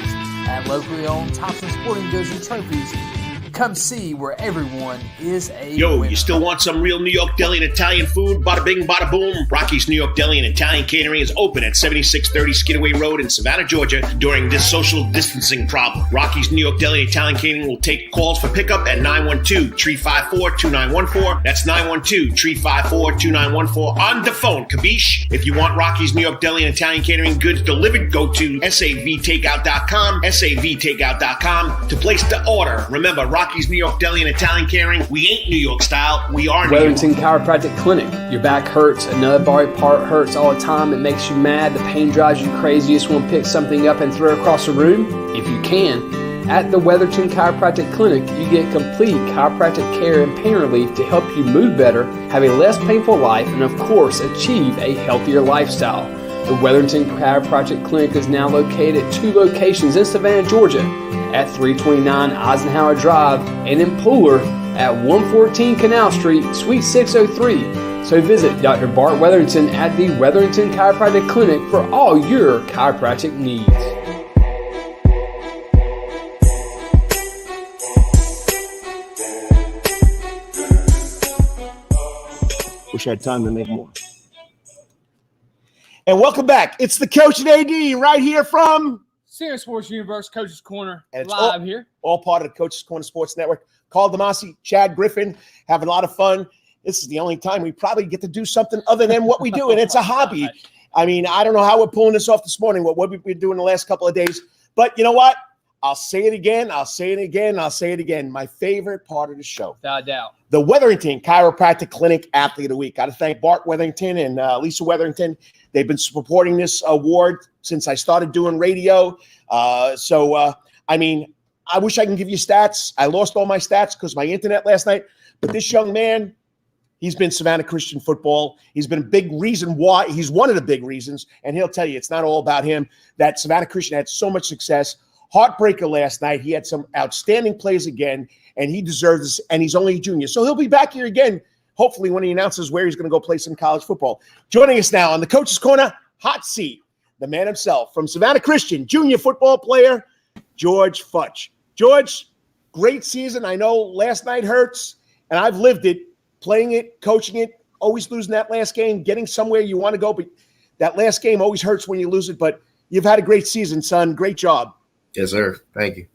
At locally owned Thompson Sporting Goods and Trophies, come see where everyone is a winner. You still want some real New York deli and Italian food? Bada bing, bada boom. Rocky's New York Deli and Italian Catering is open at 7630 Skidaway Road in Savannah, Georgia during this social distancing problem. Rocky's New York Deli and Italian Catering will take calls for pickup at 912-354-2914. That's 912-354-2914 on the phone. Kabish. If you want Rocky's New York Deli and Italian Catering goods delivered, go to savtakeout.com, savtakeout.com to place the order. Remember, Rocky's New York Deli and Italian Catering. We ain't New York style. We are New York. Wetherington Chiropractic Clinic. Your back hurts, another body part hurts all the time. It makes you mad. The pain drives you crazy. You just want to pick something up and throw it across the room? If you can, at the Wetherington Chiropractic Clinic, you get complete chiropractic care and pain relief to help you move better, have a less painful life, and of course, achieve a healthier lifestyle. The Wetherington Chiropractic Clinic is now located at 2 locations in Savannah, Georgia, at 329 Eisenhower Drive, and in Pooler at 114 Canal Street, Suite 603. So visit Dr. Bart Wetherington at the Wetherington Chiropractic Clinic for all your chiropractic needs. Wish I had time to make more. And welcome back. It's the Coach and AD right here from Senior Sports Universe, Coach's Corner, and it's live here. All part of the Coach's Corner Sports Network. Karl DeMasi, Chad Griffin, having a lot of fun. This is the only time we probably get to do something other than what we do, and it's a hobby. I mean, I don't know how we're pulling this off this morning, what we've been doing the last couple of days. But you know what? I'll say it again. I'll say it again. I'll say it again. My favorite part of the show. Without doubt. The Wetherington Chiropractic Clinic Athlete of the Week. Got to thank Bart Wetherington and Lisa Wetherington. They've been supporting this award since I started doing radio. I mean, I wish I can give you stats. I lost all my stats because of my internet last night. But this young man, he's been Savannah Christian football. He's been a big reason why. He's one of the big reasons, and he'll tell you it's not all about him, that Savannah Christian had so much success. Heartbreaker last night. He had some outstanding plays again, and he deserves this, and he's only a junior. So he'll be back here again, hopefully, when he announces where he's going to go play some college football. Joining us now on the Coach's Corner hot seat, the man himself from Savannah Christian, junior football player, George Futch. George, great season. I know last night hurts, and I've lived it, playing it, coaching it, always losing that last game, getting somewhere you want to go, but that last game always hurts when you lose it. But you've had a great season, son. Great job. Yes, sir. Thank you.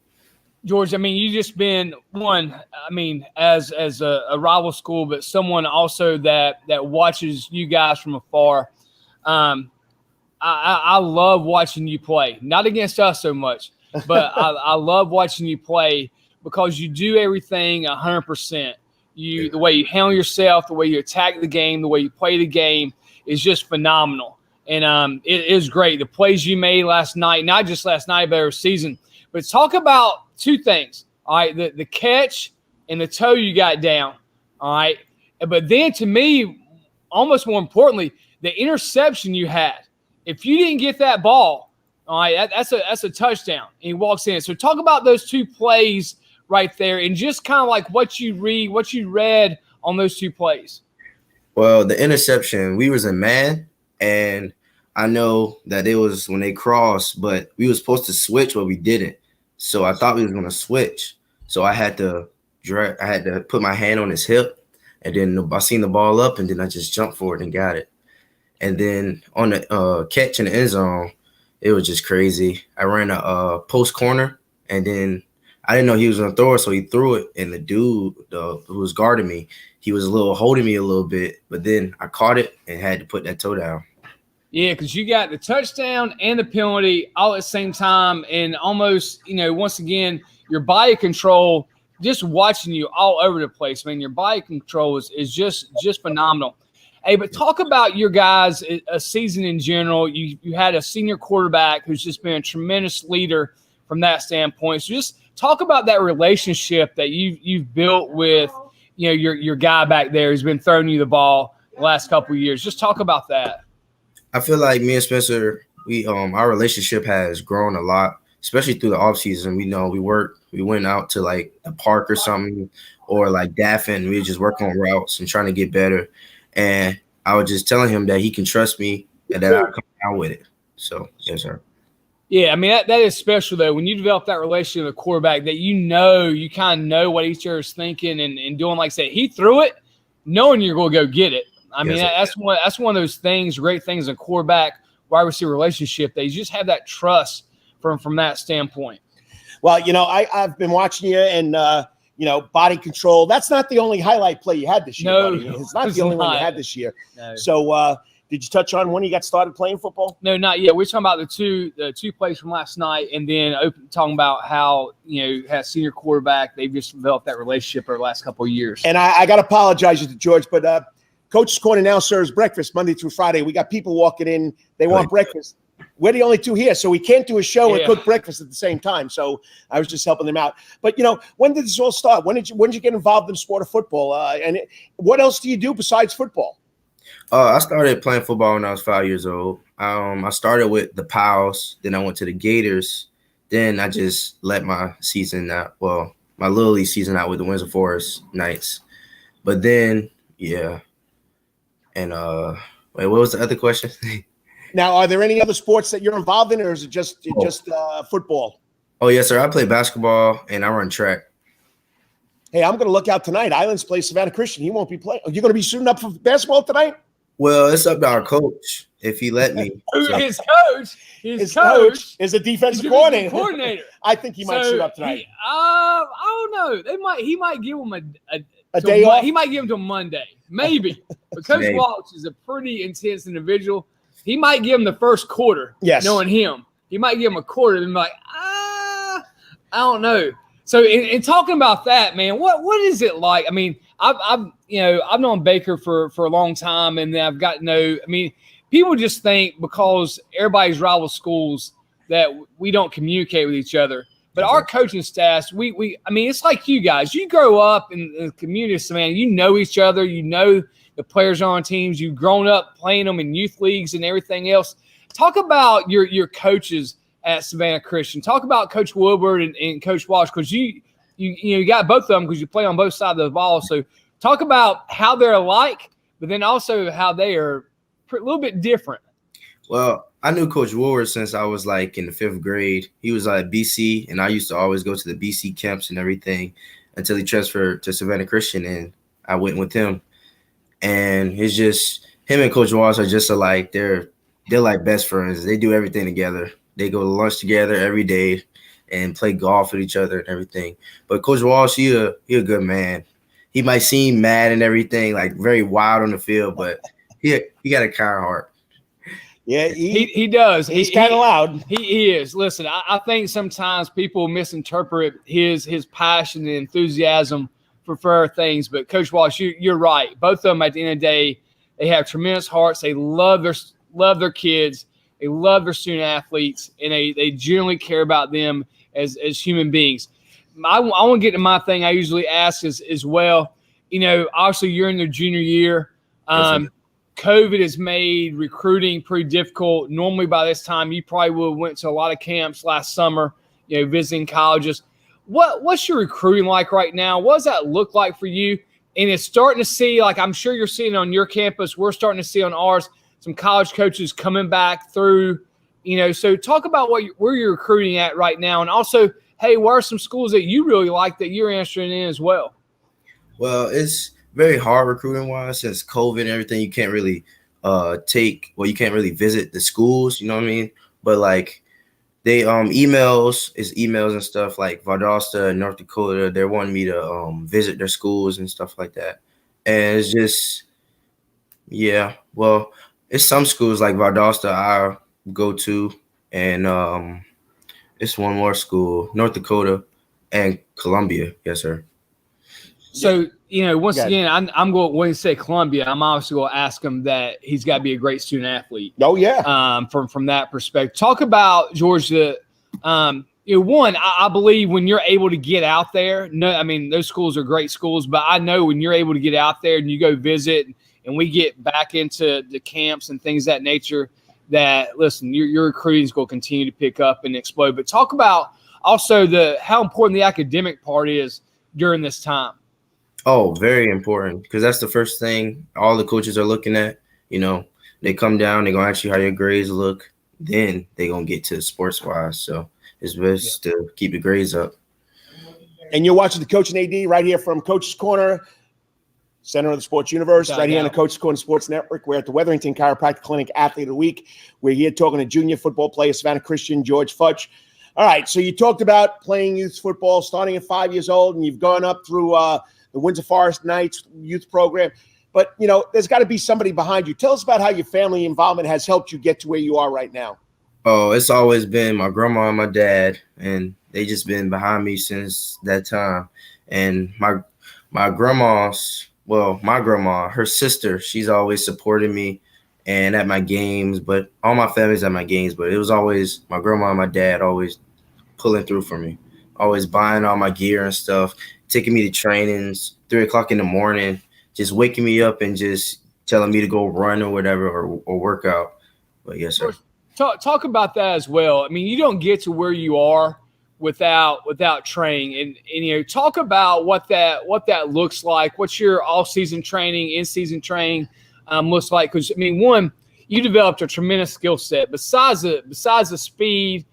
George, I mean, you just been one, I mean, as a rival school, but someone also that watches you guys from afar. I love watching you play, not against us so much, but I love watching you play because you do everything 100%. The way you handle yourself, the way you attack the game, the way you play the game is just phenomenal. And it is great. The plays you made last night, not just last night, but every season. But talk about two things, all right, the catch and the toe you got down, all right. But then to me, almost more importantly, the interception you had. if you didn't get that ball, all right, that's a touchdown. And he walks in. So talk about those two plays right there and just kind of like what you read on those two plays. Well, the interception, we was in man, and I know that it was when they crossed, but we was supposed to switch, but we didn't. So I thought we was going to switch. So I had to put my hand on his hip, and then I seen the ball up, and then I just jumped for it and got it. And then on the catch in the end zone, it was just crazy. I ran a post corner, and then I didn't know he was going to throw it, so he threw it. And the dude who was guarding me, he was holding me a little bit, but then I caught it and had to put that toe down. Yeah, because you got the touchdown and the penalty all at the same time, and almost, once again, your body control, just watching you all over the place, man. Your body control is just phenomenal. Hey, but talk about your guys' a season in general. You had a senior quarterback who's just been a tremendous leader from that standpoint. So just talk about that relationship that you've built with your guy back there who's been throwing you the ball the last couple of years. Just talk about that. I feel like me and Spencer, our relationship has grown a lot, especially through the off season. We went out to like the park or something, or like Daffin. We just work on routes and trying to get better. And I was just telling him that he can trust me and that I'll come out with it. So, yes, sir. Yeah, I mean, that is special, though, when you develop that relationship with a quarterback that you kind of know what each other is thinking and doing. Like I said, he threw it knowing you're going to go get it. I mean, that's one of those things, great things in a quarterback wide receiver relationship, that you just have that trust from that standpoint. Well, I've been watching you and, body control. That's not the only highlight play you had this year, buddy. It's not the only one you had this year. No. So did you touch on when you got started playing football? No, not yet. We're talking about the two plays from last night, and then talking about how, has senior quarterback, they've just developed that relationship over the last couple of years. And I got to apologize to George, but Coach's Corner now serves breakfast Monday through Friday. We got people walking in. They want breakfast. We're the only two here, so we can't do a show and cook breakfast at the same time. So I was just helping them out. But, when did this all start? When did you get involved in the sport of football? And what else do you do besides football? I started playing football when I was 5 years old. I started with the Pals. Then I went to the Gators. Then I just let my season out. Well, my Little League season out with the Windsor Forest Knights. But then, yeah. And wait, what was the other question? Now, are there any other sports that you're involved in, or is it just football? Oh, yes, sir. I play basketball and I run track. Hey, I'm going to look out tonight. Islands plays Savannah Christian. He won't be playing. Are you going to be suiting up for basketball tonight? Well, it's up to our coach if he let me. His coach is a defensive coordinator. I think he might suit up tonight. I don't know. He might give him a day off. He might give him to Monday, maybe. But Coach Walsh is a pretty intense individual. He might give him the first quarter. Yes, knowing him, he might give him a quarter and be like, I don't know. So in talking about that, man, what is it like? I mean, I've known Baker for a long time, and then I've got to know. I mean, people just think because everybody's rival schools that we don't communicate with each other. But our coaching staffs, I mean, it's like you guys. You grow up in the community of Savannah. You know each other. You know the players on teams. You've grown up playing them in youth leagues and everything else. Talk about your coaches at Savannah Christian. Talk about Coach Woodward and Coach Walsh, because you got both of them because you play on both sides of the ball. So talk about how they're alike, but then also how they are a little bit different. Well, I knew Coach Woodward since I was like in the 5th grade. He was at BC, and I used to always go to the BC camps and everything until he transferred to Savannah Christian, and I went with him. And it's just him and Coach Walsh are just alike. They're like best friends. They do everything together. They go to lunch together every day and play golf with each other and everything. But Coach Walsh, he a good man. He might seem mad and everything, like very wild on the field, but he got a kind heart. Yeah, he does. He's kind of loud. He is. Listen, I think sometimes people misinterpret his passion and enthusiasm for things. But Coach Walsh, you're right. Both of them, at the end of the day, they have tremendous hearts. They love their kids. They love their student athletes, and they generally care about them as human beings. I want to get to my thing I usually ask as well. Obviously you're in your junior year. COVID has made recruiting pretty difficult. Normally by this time, you probably would have went to a lot of camps last summer, visiting colleges. What's your recruiting like right now? What does that look like for you? And it's starting to see, like I'm sure you're seeing on your campus, we're starting to see on ours, some college coaches coming back through, so talk about where you're recruiting at right now. And also, hey, what are some schools that you really like that you're interested in as well? Well, it's very hard recruiting wise since COVID and everything. You can't really you can't really visit the schools, you know what I mean? But like they emails and stuff like Valdosta and North Dakota, they're wanting me to visit their schools and stuff like that. And it's just it's some schools like Valdosta I go to, and it's one more school, North Dakota and Columbia. Yes, sir. So, once again, I'm going when you say Columbia, I'm obviously going to ask him that he's got to be a great student athlete. Oh, yeah. From that perspective. Talk about Georgia. One, I believe when you're able to get out there, those schools are great schools, but I know when you're able to get out there and you go visit and we get back into the camps and things of that nature, that, listen, your recruiting is going to continue to pick up and explode. But talk about also how important the academic part is during this time. Oh, very important, because that's the first thing all the coaches are looking at. They come down, they're going to ask you how your grades look. Then they're going to get to sports-wise. So it's best to keep the grades up. And you're watching the Coach and AD right here from Coach's Corner, center of the sports universe, right here on the Coach's Corner Sports Network. We're at the Wetherington Chiropractic Clinic Athlete of the Week. We're here talking to junior football player Savannah Christian, George Futch. All right, so you talked about playing youth football starting at 5 years old, and you've gone up through the Windsor Forest Knights youth program. But, there's got to be somebody behind you. Tell us about how your family involvement has helped you get to where you are right now. Oh, it's always been my grandma and my dad, and they just been behind me since that time. And my grandma, her sister, she's always supported me and at my games, but all my family's at my games. But it was always my grandma and my dad always pulling through for me, always buying all my gear and stuff, taking me to trainings, 3 o'clock in the morning, just waking me up and just telling me to go run or whatever or work out. But yes, sir. Talk about that as well. You don't get to where you are without training, and talk about what that looks like. What's your off-season training, in-season training looks like? Because one, you developed a tremendous skill set. Besides the speed,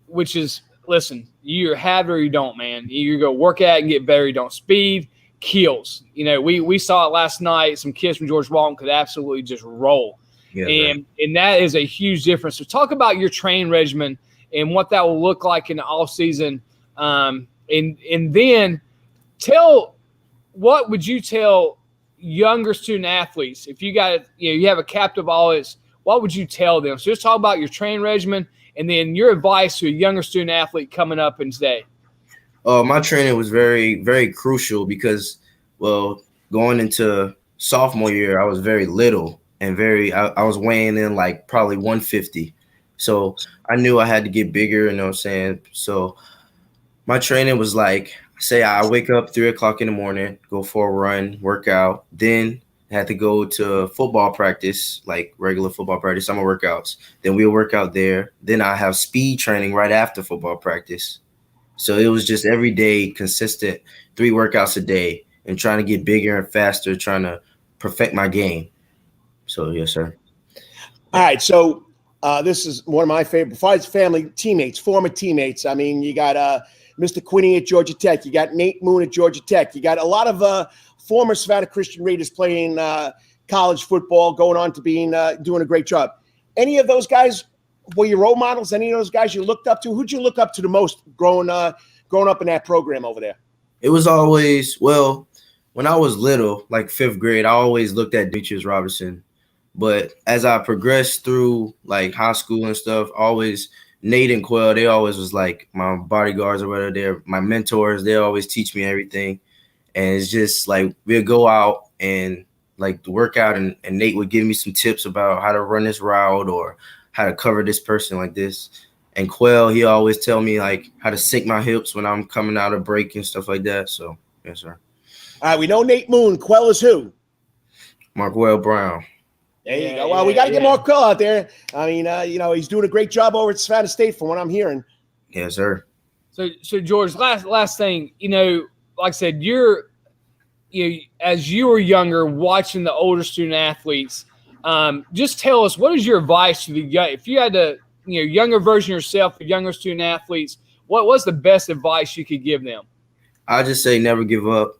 which is, listen, you have it or you don't, man. You go work out and get better. You don't. Speed kills. We saw it last night. Some kids from George Walton could absolutely just roll. Yeah, and that is a huge difference. So talk about your training regimen and what that will look like in the off season. And then what would you tell younger student athletes if you got you have a captive audience? What would you tell them? So just talk about your training regimen and then your advice to a younger student athlete coming up in today. My training was very, very crucial because, going into sophomore year, I was very little and I was weighing in like probably 150. So I knew I had to get bigger, you know what I'm saying? So my training was like, say I wake up 3 o'clock in the morning, go for a run, work out, then I had to go to football practice, like regular football practice, summer workouts. Then we'll work out there. Then I have speed training right after football practice. So it was just every day, consistent, 3 workouts a day and trying to get bigger and faster, trying to perfect my game. So, yes, sir. All right. So this is one of my favorite, besides family, teammates, former teammates. You got Mr. Quinney at Georgia Tech. You got Nate Moon at Georgia Tech. You got a lot of former Savannah Christian Raiders playing college football, going on to being doing a great job. Any of those guys were your role models? Any of those guys you looked up to? Who'd you look up to the most growing up in that program over there? It was always, when I was little, like 5th grade, I always looked at Demetrius Robertson. But as I progressed through like high school and stuff, always Nate and Quell, they always was like my bodyguards or whatever. They're my mentors. They always teach me everything. And it's just like we'll go out and like work out and Nate would give me some tips about how to run this route or how to cover this person like this. And Quell, he always tell me like how to sink my hips when I'm coming out of break and stuff like that. So, yes, sir. All right, we know Nate Moon. Quell is who? Marquell Brown. There you go. Well, we got to get Marquell out there. I mean, he's doing a great job over at Savannah State from what I'm hearing. Yes, sir. So George, last thing, like I said, as you were younger, watching the older student athletes, just tell us, what is your advice to the young, if you had to, younger version of yourself, the younger student athletes, what's the best advice you could give them? I just say never give up.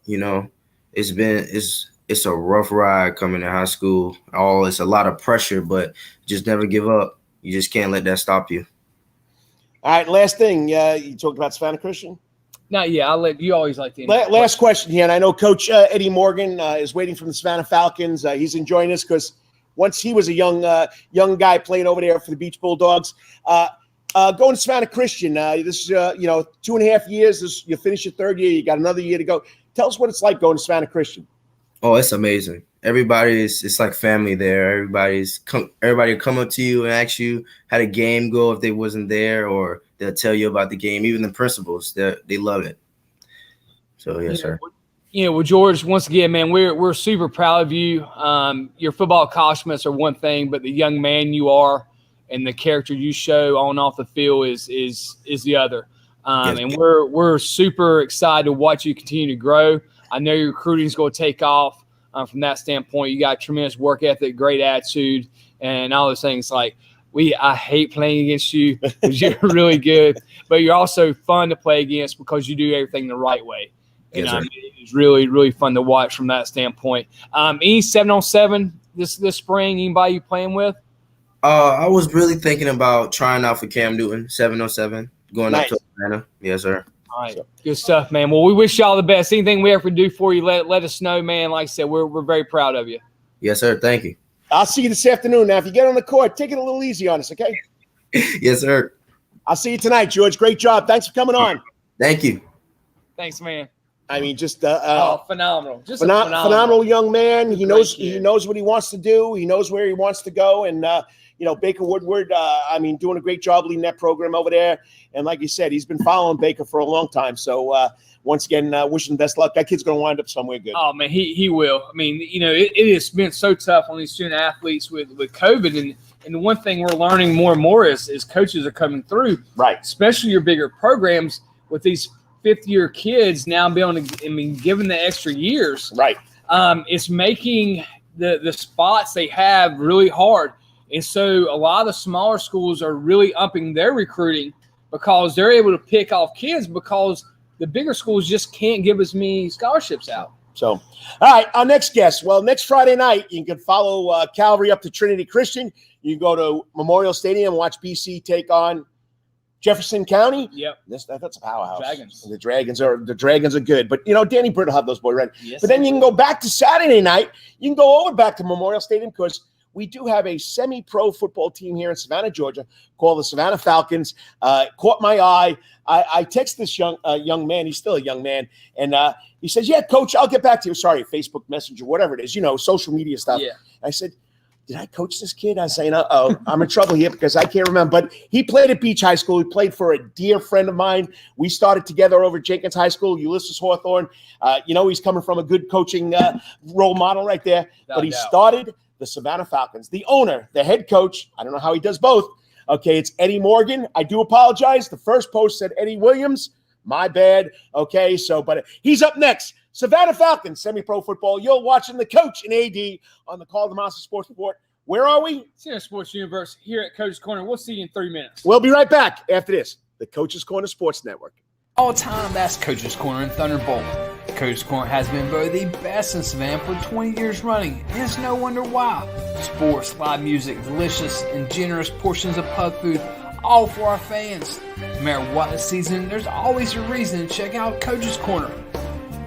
It's a rough ride coming to high school. It's a lot of pressure, but just never give up. You just can't let that stop you. All right, last thing. You talked about Savannah Christian? No, yeah, I'll let you always like the last question here, and I know Coach Eddie Morgan is waiting from the Savannah Falcons. He's enjoying this because once he was a young guy playing over there for the Beach Bulldogs. Going to Savannah Christian, this is 2.5 years. You finish your third year. You got another year to go. Tell us what it's like going to Savannah Christian. Oh, it's amazing. It's like family there. Everybody come up to you and ask you how the game go if they wasn't there, or they'll tell you about the game. Even the principals, they love it. So yes, sir. Well, George, once again, man, we're super proud of you. Your football accomplishments are one thing, but the young man you are and the character you show on and off the field is the other. Yes. And we're super excited to watch you continue to grow. I know your recruiting is going to take off from that standpoint. You got tremendous work ethic, great attitude, and all those things. Like I hate playing against you because you're really good, but you're also fun to play against because you do everything the right way. And yes, it's really, really fun to watch from that standpoint. Any 7-on-7 this spring? Anybody you playing with? I was really thinking about trying out for Cam Newton, 7-on-7, going up to Atlanta. Yes, sir. All right, good stuff, man. Well, we wish y'all the best. Anything we ever do for you, let us know, man. Like I said, we're very proud of you. Yes, sir. Thank you. I'll see you this afternoon. Now, if you get on the court, take it a little easy on us, okay? Yes, sir. I'll see you tonight, George. Great job. Thanks for coming on. Thank you. Thanks, man. I mean, just phenomenal. Just phenomenal young man. He knows what he wants to do. He knows where he wants to go. And Baker Woodward, doing a great job leading that program over there. And like you said, he's been following Baker for a long time. So once again, wishing him best luck. That kid's going to wind up somewhere good. Oh man, he will. I mean, it has been so tough on these student athletes with COVID, and the one thing we're learning more and more is coaches are coming through, right? Especially your bigger programs with these fifth-year kids now being able to, given the extra years, right? It's making the spots they have really hard. And so a lot of the smaller schools are really upping their recruiting because they're able to pick off kids because the bigger schools just can't give as many scholarships out. So, all right, our next guest. Well, next Friday night, you can follow Calvary up to Trinity Christian. You can go to Memorial Stadium and watch BC take on Jefferson County. Yep. That's a powerhouse. Dragons. The Dragons are good. But, Danny Britt will have those boys ready. Yes, but then you can go back to Saturday night. You can go over back to Memorial Stadium because we do have a semi-pro football team here in Savannah, Georgia, called the Savannah Falcons. Caught my eye. I text this young man. He's still a young man. And he says, yeah, coach, I'll get back to you. Sorry, Facebook Messenger, whatever it is, social media stuff. Yeah. I said, did I coach this kid? I was saying, uh-oh, I'm in trouble here because I can't remember. But he played at Beach High School. He played for a dear friend of mine. We started together over at Jenkins High School, Ulysses Hawthorne. He's coming from a good coaching role model right there. But he started the Savannah Falcons. The owner, the head coach, I don't know how he does both. Okay, it's Eddie Morgan. I do apologize. The first post said Eddie Williams. My bad. Okay, but he's up next. Savannah Falcons, semi-pro football. You're watching the coach and AD on the Karl DeMasi Sports Report. Where are we? Senior Sports Universe here at Coach's Corner. We'll see you in 3 minutes. We'll be right back after this. The Coach's Corner Sports Network. All time, that's Coach's Corner and Thunderbolt. Coach's Corner has been voted the best in Savannah for 20 years running, and it's no wonder why. Sports, live music, delicious and generous portions of pub food, all for our fans. No matter what the season, there's always a reason to check out Coach's Corner.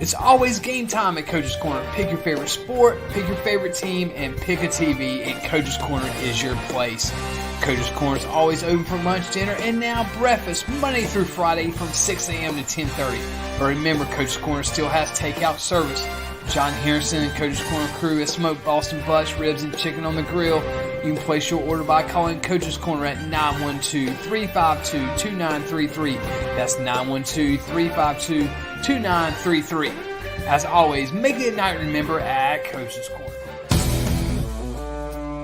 It's always game time at Coach's Corner. Pick your favorite sport, pick your favorite team, and pick a TV, and Coach's Corner is your place. Coach's Corner is always open for lunch, dinner, and now breakfast, Monday through Friday from 6 a.m. to 10:30. But remember, Coach's Corner still has takeout service. John Harrison and Coach's Corner crew has smoked Boston butts, ribs, and chicken on the grill. You can place your order by calling Coach's Corner at 912-352-2933. That's 912-352-2933. As always, make it a night to remember at Coach's Corner.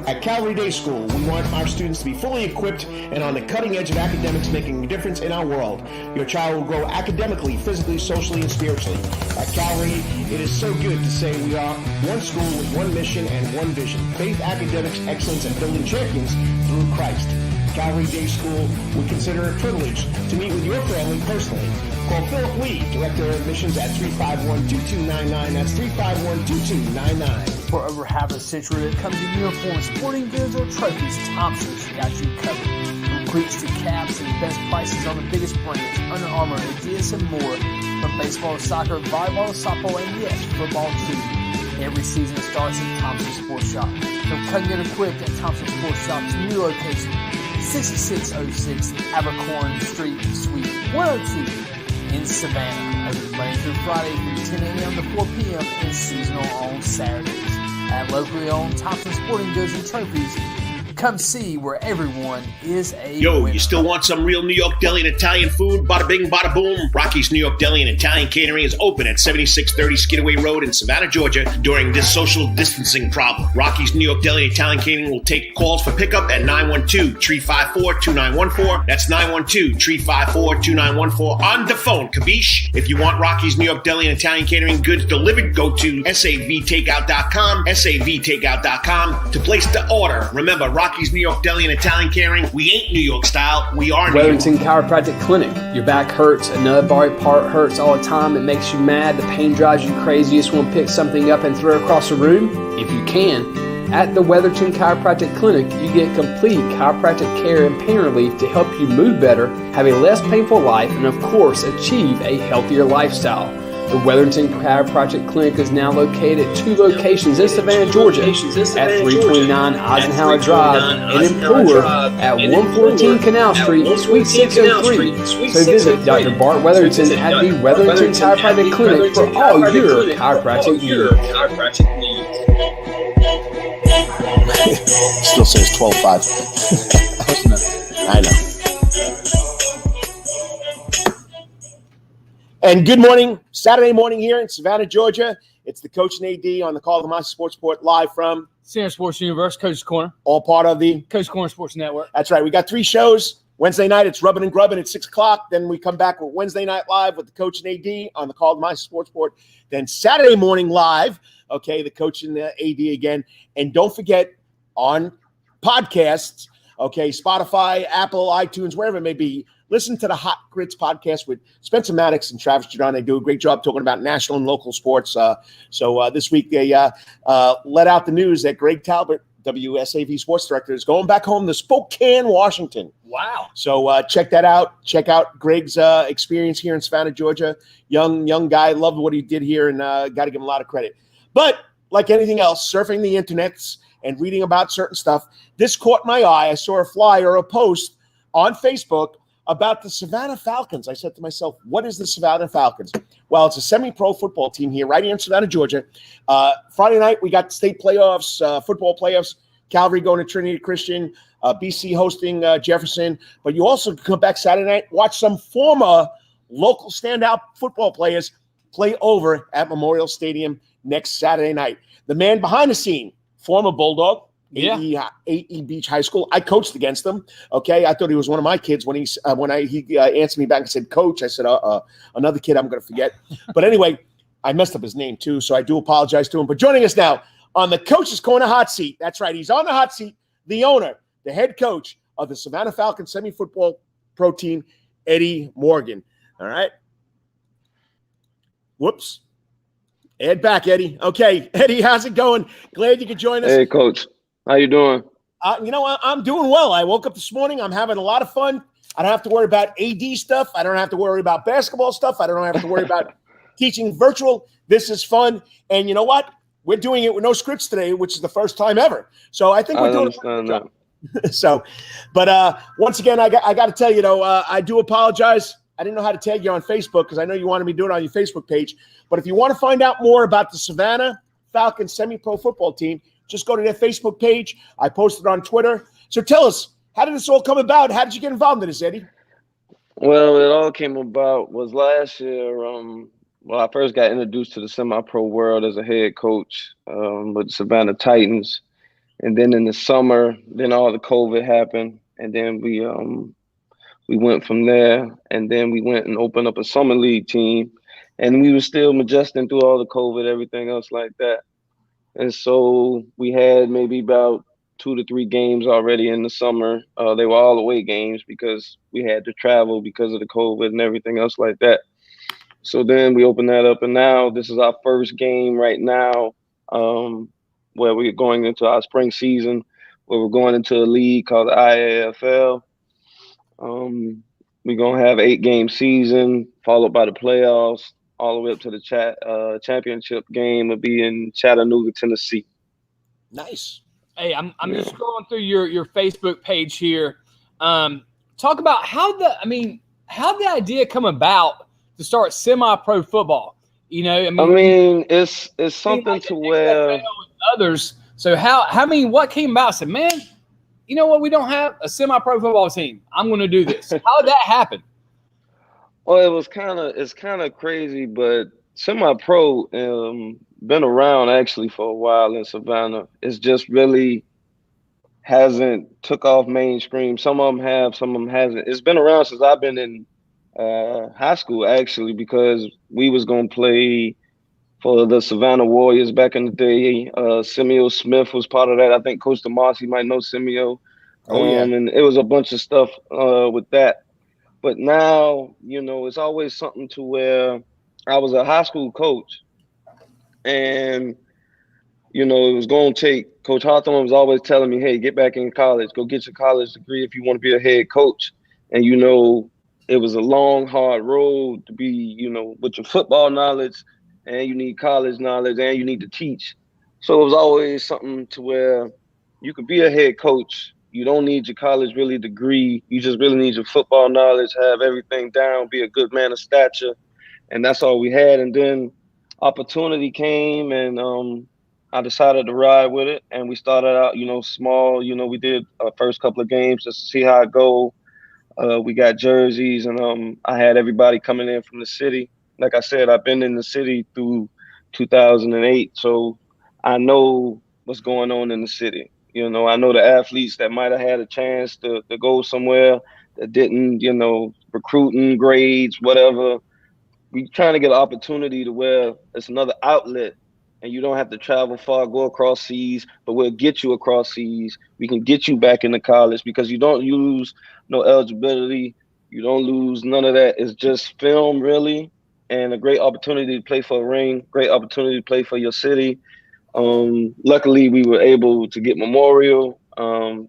At Calvary Day School, we want our students to be fully equipped and on the cutting edge of academics, making a difference in our world. Your child will grow academically, physically, socially, and spiritually. At Calvary, it is so good to say we are one school with one mission and one vision: faith, academics, excellence, and building champions through Christ. Calvary Day School would consider it a privilege to meet with your family personally. Call Philip Lee, Director of Admissions, at 351-2299. That's 351-2299. For over half a century, when it comes to uniforms, sporting goods, or trophies, Thompson's got you covered. From cleats to caps and best prices on the biggest brands, Under Armour, Adidas, and more. From baseball to soccer, volleyball to softball, and yes, football too. Every season starts at Thompson Sports Shop. From Come Get Equipped at Thompson Sports Shop's new location, 6606 Abercorn Street, Suite 102 in Savannah. Open Monday through Friday from 10 a.m. to 4 p.m. and seasonal on Saturdays. At locally owned Thompson Sporting Goods and Trophies, come see where everyone is a Yo, winner. you still want some real New York deli and Italian food? Bada bing, bada boom. Rocky's New York Deli and Italian Catering is open at 7630 Skidaway Road in Savannah, Georgia during this social distancing problem. Rocky's New York Deli and Italian Catering will take calls for pickup at 912-354-2914. That's 912-354-2914 on the phone. Kabish. If you want Rocky's New York Deli and Italian Catering goods delivered, go to savtakeout.com, savtakeout.com to place the order. Remember, Rocky's New York Deli and Italian Catering, we ain't New York style, we are New York. Wetherington Chiropractic Clinic. Your back hurts, another body part hurts all the time. It makes you mad. The pain drives you crazy. You just want to pick something up and throw it across the room. If you can, at the Wetherington Chiropractic Clinic, you get complete chiropractic care and pain relief to help you move better, have a less painful life, and of course, achieve a healthier lifestyle. The Wetherington Chiropractic Clinic is now located at 2 locations in Savannah, Georgia, at 329 Eisenhower Drive and in Pooler at 114 Canal Street, Suite 603. So visit Dr. Bart Wetherington at the Wetherington Chiropractic Clinic for all your chiropractic needs. Still says 12-5. I know. And good morning, Saturday morning here in Savannah, Georgia. It's the Coach and AD on the Karl DeMasi Sports Report live from Center Sports Universe, Coach's Corner, all part of the Coach's Corner Sports Network. That's right. We got 3 shows. Wednesday night, it's Rubbing and Grubbing at 6 o'clock. Then we come back with Wednesday Night Live with the Coach and AD on the Karl DeMasi Sports Report. Then Saturday morning live, okay, the Coach and the AD again. And don't forget on podcasts, okay, Spotify, Apple, iTunes, wherever it may be, listen to the Hot Grits podcast with Spencer Maddox and Travis Giordano. They do a great job talking about national and local sports. So this week they let out the news that Greg Talbot, WSAV sports director, is going back home to Spokane, Washington. Wow. So check that out. Check out Greg's experience here in Savannah, Georgia. Young guy. Loved what he did here, and got to give him a lot of credit. But like anything else, surfing the internets and reading about certain stuff, this caught my eye. I saw a flyer, a post on Facebook about the Savannah Falcons. I said to myself, what is the Savannah Falcons? Well, it's a semi-pro football team here right here in Savannah, Georgia. Friday night, we got state playoffs, football playoffs. Calvary going to Trinity Christian, BC hosting Jefferson. But you also come back Saturday night, watch some former local standout football players play over at Memorial Stadium next Saturday night. The man behind the scene, former Bulldog, AE Beach High School. I coached against him. Okay, I thought he was one of my kids when he answered me back and said, "Coach." I said, another kid I'm going to forget." But anyway, I messed up his name too, so I do apologize to him. But joining us now on the Coach's Corner hot seat. That's right, he's on the hot seat. The owner, the head coach of the Savannah Falcons semi-football pro team, Eddie Morgan. All right. Whoops. Ed back, Eddie. Okay, Eddie, how's it going? Glad you could join us. Hey, Coach. How you doing? I'm doing well. I woke up this morning. I'm having a lot of fun. I don't have to worry about AD stuff. I don't have to worry about basketball stuff. I don't have to worry about teaching virtual. This is fun. And you know what? We're doing it with no scripts today, which is the first time ever. So I think we're doing a job. So, but once again, I got to tell you, though, I do apologize. I didn't know how to tag you on Facebook because I know you wanted me to do it on your Facebook page. But if you want to find out more about the Savannah Falcons semi-pro football team, just go to their Facebook page. I posted on Twitter. So tell us, how did this all come about? How did you get involved in this, Eddie? Well, it all came about was last year. I first got introduced to the semi-pro world as a head coach with Savannah Titans. And then in the summer, then all the COVID happened, and then we went from there, and then we went and opened up a summer league team, and we were still adjusting through all the COVID, everything else like that. And so we had maybe about 2 to 3 games already in the summer. They were all away games because we had to travel because of the COVID and everything else like that. So then we opened that up, and now this is our first game right now, where we're going into our spring season, where we're going into a league called the IAFL. We're going to have 8-game season, followed by the playoffs, all the way up to the championship game will be in Chattanooga, Tennessee. Nice. Hey, I'm just scrolling through your Facebook page here. Talk about how the idea come about to start semi-pro football. You know, it's something to where others. So what came about? I said, man, you know what? We don't have a semi-pro football team. I'm going to do this. How did that happen? Well, it's kind of crazy, but semi-pro been around actually for a while in Savannah. It's just really hasn't took off mainstream. Some of them have, some of them hasn't. It's been around since I've been in high school actually, because we was gonna play for the Savannah Warriors back in the day. Simeo Smith was part of that. I think Coach DeMasi might know Simeo. And it was a bunch of stuff with that. But now, you know, it's always something to where I was a high school coach, and, you know, it was going to take, Coach Hawthorne was always telling me, hey, get back in college, go get your college degree if you want to be a head coach. And, you know, it was a long, hard road to be, you know, with your football knowledge, and you need college knowledge, and you need to teach. So it was always something to where you could be a head coach. You don't need your college really degree. You just really need your football knowledge, have everything down, be a good man of stature. And that's all we had. And then opportunity came, and I decided to ride with it. And we started out, you know, small. You know, we did our first couple of games just to see how it go. We got jerseys, and I had everybody coming in from the city. Like I said, I've been in the city through 2008, so I know what's going on in the city. You know, I know the athletes that might have had a chance to go somewhere that didn't, you know, recruiting, grades, whatever. We trying to get an opportunity to where it's another outlet, and you don't have to travel far, go across seas, but we'll get you across seas. We can get you back into college because you don't lose no eligibility. You don't lose none of that. It's just film, really, and a great opportunity to play for a ring, great opportunity to play for your city. Luckily, we were able to get Memorial.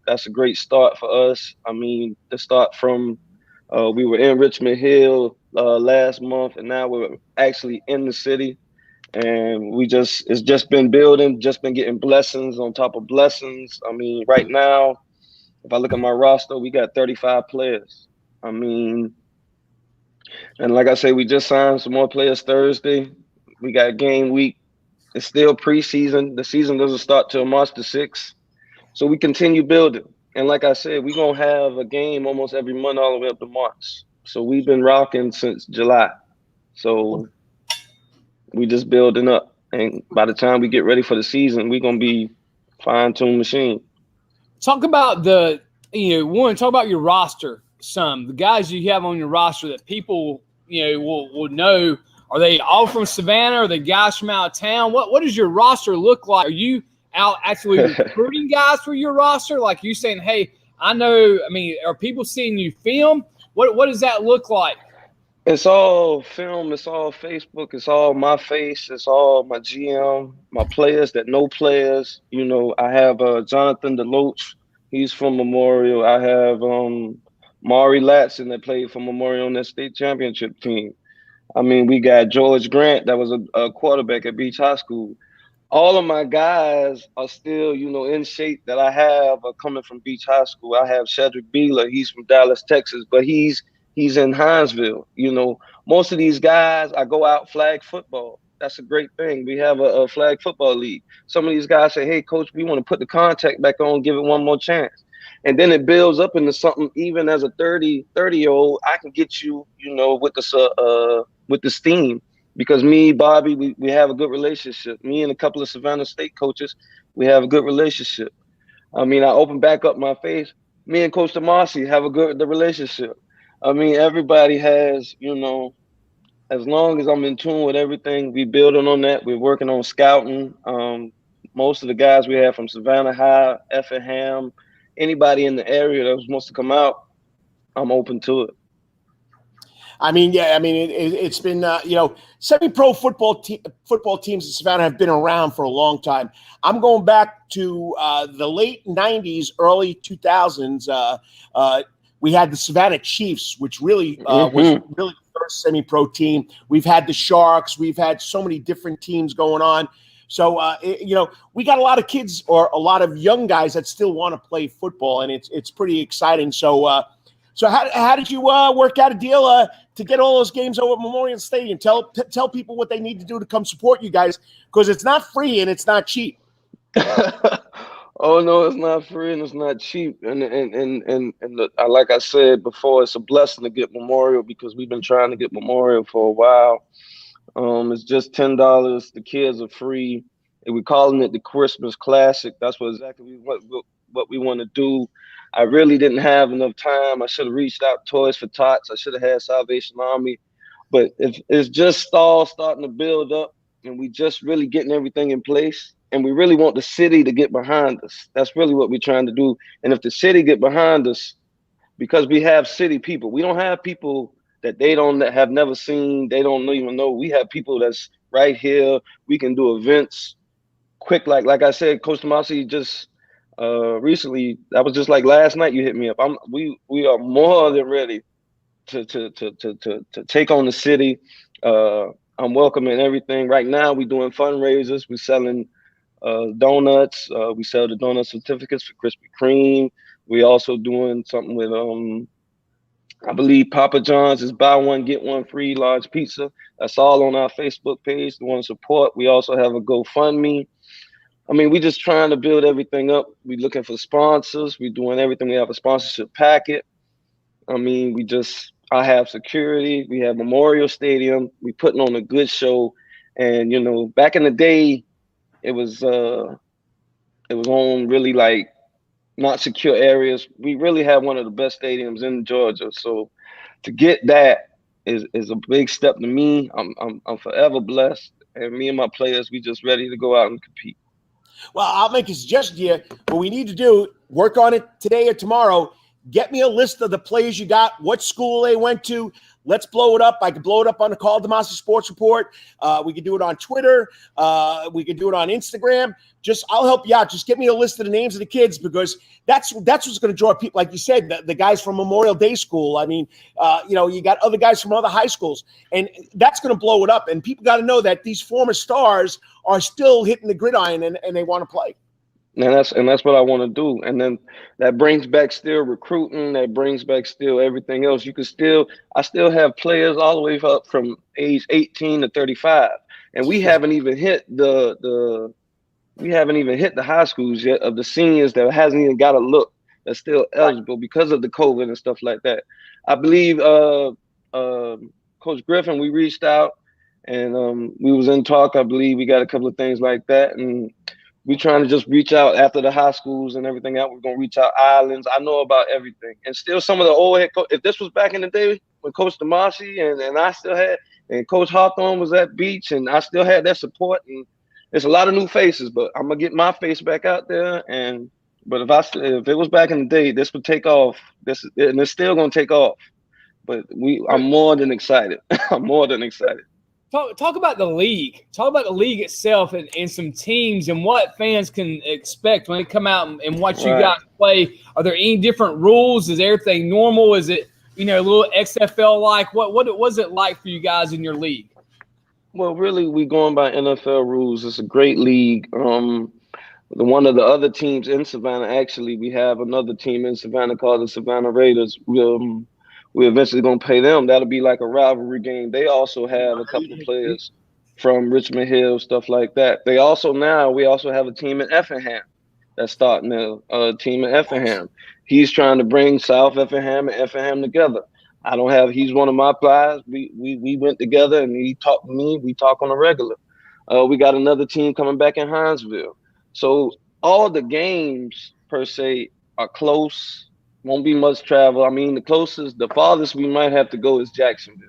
That's a great start for us. I mean, the start from we were in Richmond Hill last month, and now we're actually in the city. And it's just been building, just been getting blessings on top of blessings. I mean, right now, if I look at my roster, we got 35 players. I mean, and like I say, we just signed some more players Thursday. We got game week. It's still preseason. The season doesn't start till March the 6th. So we continue building. And like I said, we're going to have a game almost every month all the way up to March. So we've been rocking since July. So we just building up. And by the time we get ready for the season, we're going to be fine-tuned machine. Talk about talk about your roster some. The guys you have on your roster that people, will know. Are they all from Savannah? Are they guys from out of town? What does your roster look like? Are you out actually recruiting guys for your roster? Like you saying, hey, are people seeing you film? What does that look like? It's all film. It's all Facebook. It's all my face. It's all my GM, my players that know players. You know, I have Jonathan DeLoach. He's from Memorial. I have Maury Latson that played for Memorial on that state championship team. I mean, we got George Grant that was a quarterback at Beach High School. All of my guys are still, in shape that I have coming from Beach High School. I have Shedrick Beeler. He's from Dallas, Texas, but he's in Hinesville. Most of these guys, I go out flag football. That's a great thing. We have a flag football league. Some of these guys say, hey, coach, we want to put the contact back on, give it one more chance. And then it builds up into something. Even as a 30-year-old, I can get you, with the steam, because me, Bobby, we have a good relationship. Me and a couple of Savannah State coaches, we have a good relationship. I mean, I open back up my face. Me and Coach DeMasi have the relationship. I mean, everybody has, as long as I'm in tune with everything, we building on that. We're working on scouting. Most of the guys we have from Savannah High, Effingham, anybody in the area that wants to come out, I'm open to it. I mean, yeah, I mean, it's been, semi-pro football teams in Savannah have been around for a long time. I'm going back to the late 90s, early 2000s. We had the Savannah Chiefs, which really was really the first semi-pro team. We've had the Sharks. We've had so many different teams going on. So, we got a lot of kids or a lot of young guys that still want to play football, and it's pretty exciting. So how did you work out a deal to get all those games over at Memorial Stadium? Tell people what they need to do to come support you guys, because it's not free and it's not cheap. Oh no, it's not free and it's not cheap. And like I said before, it's a blessing to get Memorial, because we've been trying to get Memorial for a while. It's just $10. The kids are free, and we're calling it the Christmas Classic. That's what we want to do. I really didn't have enough time. I should have reached out to Toys for Tots. I should have had Salvation Army, but it's just starting to build up, and we just really getting everything in place. And we really want the city to get behind us. That's really what we're trying to do. And if the city get behind us, because we have city people, we don't have people that that have never seen. They don't even know. We have people that's right here. We can do events quick. Like I said, Coach DeMasi just recently, that was just like last night you hit me up. We are more than ready to take on the city. I'm welcoming everything. Right now we're doing fundraisers. We're selling donuts. We sell the donut certificates for Krispy Kreme. We also doing something with I believe Papa John's is buy one get one free large pizza. That's all on our Facebook page. The one support. We also have a GoFundMe. I mean, we're just trying to build everything up. We're looking for sponsors. We're doing everything. We have a sponsorship packet. I mean, I have security. We have Memorial Stadium. We're putting on a good show. And, back in the day, it was on really like not secure areas. We really have one of the best stadiums in Georgia. So to get that is a big step to me. I'm forever blessed. And me and my players, we just ready to go out and compete. Well, I'll make a suggestion here. What we need to do, work on it today or tomorrow. Get me a list of the players you got, what school they went to. Let's blow it up. I can blow it up on the Karl DeMasi Sports Report. We can do it on Twitter. We can do it on Instagram. I'll help you out. Just get me a list of the names of the kids, because that's what's going to draw people. Like you said, the guys from Memorial Day School. I mean, you got other guys from other high schools, and that's going to blow it up. And people got to know that these former stars are still hitting the gridiron and they want to play. And that's what I want to do. And then that brings back still recruiting. That brings back still everything else. I still have players all the way up from age 18 to 35, and we haven't even hit the high schools yet of the seniors that hasn't even got a look. That's still eligible because of the COVID and stuff like that. I believe Coach Griffin, we reached out and we was in talk. I believe we got a couple of things like that, and we're trying to just reach out after the high schools and everything else. We're going to reach out islands. I know about everything. And still some of the old head coach, if this was back in the day when Coach DeMasi and I still had, and Coach Hawthorne was at Beach, and I still had that support. And there's a lot of new faces, but I'm going to get my face back out there. But if it was back in the day, this would take off. And it's still going to take off. But I'm more than excited. I'm more than excited. Talk about the league. Talk about the league itself and some teams and what fans can expect when they come out and watch you guys play. Are there any different rules? Is everything normal? Is it, a little XFL-like? What was it like for you guys in your league? Well, really, we're going by NFL rules. It's a great league. One of the other teams in Savannah, actually, we have another team in Savannah called the Savannah Raiders. We're eventually going to pay them. That'll be like a rivalry game. They also have a couple of players from Richmond Hill, stuff like that. We also have a team in Effingham that's starting a team in Effingham. He's trying to bring South Effingham and Effingham together. He's one of my players. We went together and he talked to me. We talk on a regular. We got another team coming back in Hinesville. So all the games per se are close. Won't be much travel. I mean, the farthest we might have to go is Jacksonville.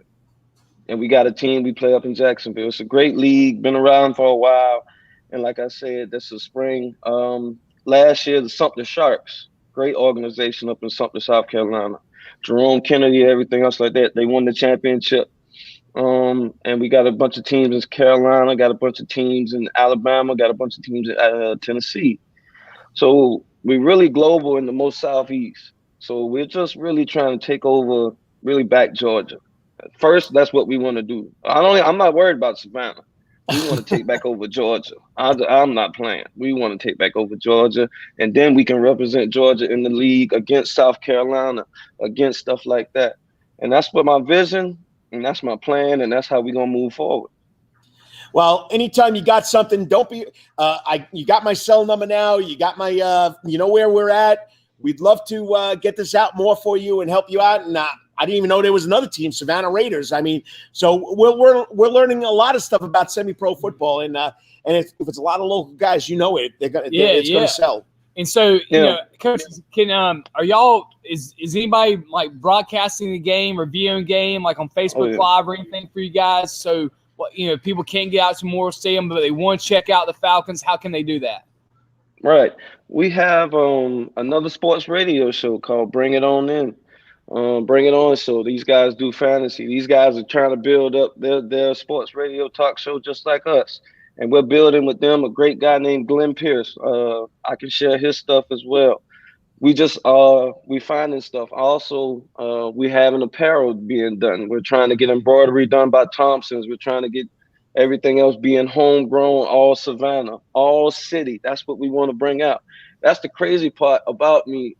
And we got a team we play up in Jacksonville. It's a great league, been around for a while. And like I said, that's a spring. Last year, the Sumter Sharks, great organization up in Sumter, South Carolina. Jerome Kennedy, everything else like that. They won the championship. And we got a bunch of teams in Carolina, got a bunch of teams in Alabama, got a bunch of teams in Tennessee. So we're really global in the most Southeast. So we're just really trying to take over, really back Georgia. First, that's what we want to do. I'm not worried about Savannah. We want to take back over Georgia. I'm not playing. We want to take back over Georgia, and then we can represent Georgia in the league against South Carolina, against stuff like that. And that's what my vision, and that's my plan, and that's how we're gonna move forward. Well, anytime you got something, don't be. You got my cell number now. You got my. You know where we're at. We'd love to get this out more for you and help you out. And I didn't even know there was another team, Savannah Raiders. I mean, so we're learning a lot of stuff about semi-pro football, and if it's a lot of local guys, you know it. It's going to sell. And so, you know, Coach, are y'all? Is anybody like broadcasting the game or viewing game like on Facebook Live or anything for you guys? So, people can't get out to Memorial Stadium, but they want to check out the Falcons. How can they do that? Right. We have another sports radio show called Bring It On In. Bring It On. So these guys do fantasy. These guys are trying to build up their sports radio talk show just like us. And we're building with them a great guy named Glenn Pierce. I can share his stuff as well. We just we finding stuff. Also, we have an apparel being done. We're trying to get embroidery done by Thompson's. We're trying to get everything else being homegrown, all Savannah, all city. That's what we want to bring out. That's the crazy part about me,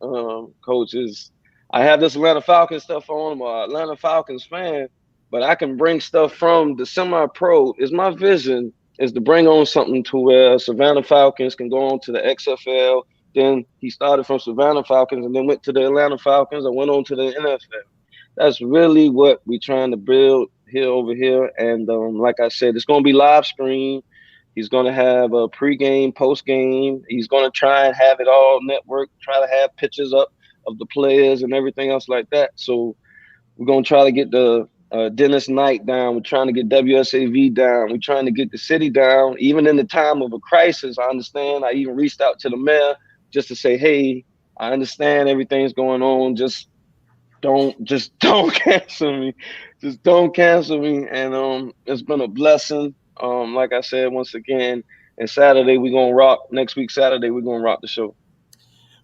Coach, is I have this Atlanta Falcons stuff on. I'm an Atlanta Falcons fan, but I can bring stuff from the semi-pro. Is my vision is to bring on something to where Savannah Falcons can go on to the XFL. Then he started from Savannah Falcons and then went to the Atlanta Falcons and went on to the NFL. That's really what we're trying to build over here. And like I said, it's going to be live stream. He's going to have a pregame, postgame. He's going to try and have it all network, try to have pictures up of the players and everything else like that. So we're going to try to get the Dennis Knight down. We're trying to get WSAV down. We're trying to get the city down. Even in the time of a crisis, I understand. I even reached out to the mayor just to say, hey, I understand everything's going on. Just don't cancel me. Just don't cancel me. And it's been a blessing. Like I said, once again, and Saturday we're going to rock. Next week, Saturday, we're going to rock the show.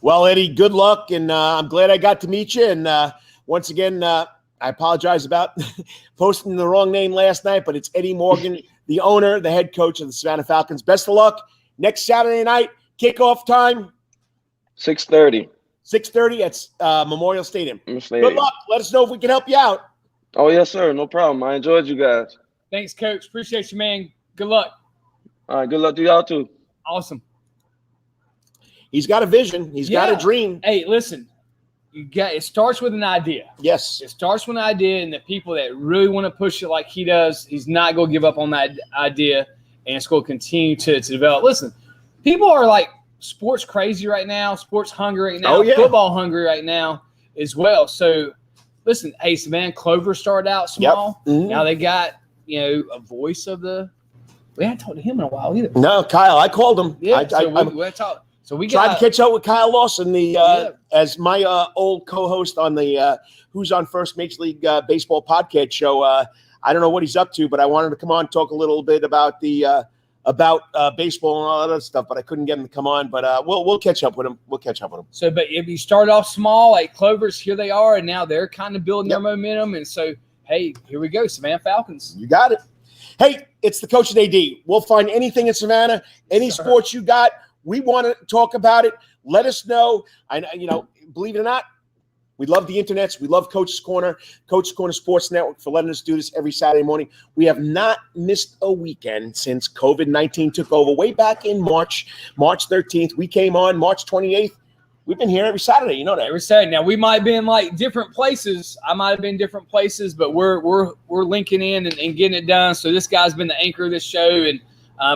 Well, Eddie, good luck, and I'm glad I got to meet you. And once again, I apologize about posting the wrong name last night, but it's Eddie Morgan, the owner, the head coach of the Savannah Falcons. Best of luck. Next Saturday night, kickoff time. 6:30. 6:30 at Memorial Stadium. Good luck. Let us know if we can help you out. Oh, yes, sir. No problem. I enjoyed you guys. Thanks, Coach. Appreciate you, man. Good luck. All right. Good luck to y'all, too. Awesome. He's got a vision. He's got a dream. Hey, listen. It starts with an idea. Yes. It starts with an idea, and the people that really want to push it like he does, he's not going to give up on that idea, and it's going to continue to develop. Listen, people are like sports crazy right now, sports hungry right now, football hungry right now as well. So, listen, hey, Savannah Clover started out small. Yep. Mm-hmm. Now they got, a voice of the – we haven't talked to him in a while either. No, Kyle, I called him. Yeah, we talked. So we tried to catch up with Kyle Lawson, as my old co-host on the Who's on First Major League Baseball podcast show. I don't know what he's up to, but I wanted to come on and talk a little bit about the baseball and all that other stuff, but I couldn't get him to come on. But we'll catch up with him. So, but if you start off small, like Clovers, here they are, and now they're kind of building their momentum. And so, hey, here we go, Savannah Falcons. You got it. Hey, it's the coach at AD. We'll find anything in Savannah, any sports you got. We want to talk about it. Let us know. Believe it or not, we love the internets. We love Coach's Corner Sports Network for letting us do this every Saturday morning. We have not missed a weekend since COVID-19 took over way back in March 13th. We came on March 28th. We've been here every Saturday. You know that. Every Saturday. Now, we might have been like different places. I might have been different places, but we're linking in and getting it done. So this guy's been the anchor of this show, and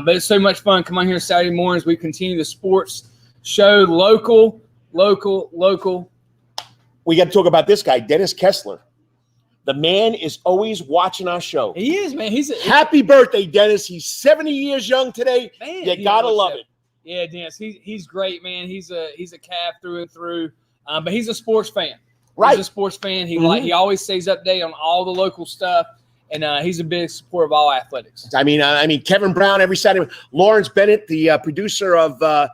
but it's so much fun. Come on here Saturday mornings. We continue the sports show, local, Local. We got to talk about this guy, Dennis Kessler. The man is always watching our show. He is, man. Happy birthday, Dennis. He's 70 years young today. Man, you got to love it. Yeah, Dennis. He's great, man. He's a Cav through and through. But he's a sports fan. Right. He's a sports fan. He always stays updated on all the local stuff, and he's a big supporter of all athletics. I mean, Kevin Brown every Saturday. Lawrence Bennett, the producer of the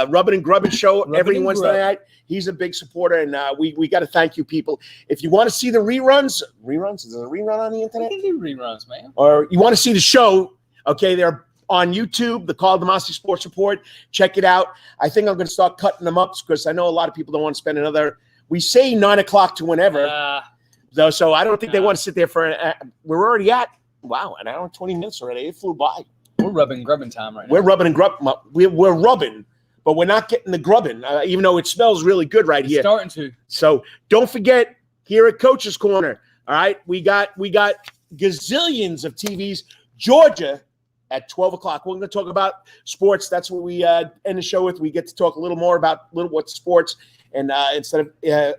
Rubbin' and Grubbin' show every Wednesday night. He's a big supporter, and we got to thank you, people. If you want to see the reruns, is there a rerun on the internet? We can do reruns, man. Or you want to see the show? Okay, they're on YouTube, the Karl DeMasi Sports Report. Check it out. I think I'm going to start cutting them up because I know a lot of people don't want to spend another. We say 9 o'clock to whenever, so I don't think they want to sit there for. We're already at an hour and 20 minutes already. It flew by. We're rubbing and grubbing time right now. We're rubbing and grubbing. We're rubbing, but we're not getting the grubbing, even though it smells really good right here. Starting to. So don't forget here at Coach's Corner. All right, we got gazillions of TVs. Georgia at 12 o'clock. We're going to talk about sports. That's what we end the show with. We get to talk a little more about what sports. And instead of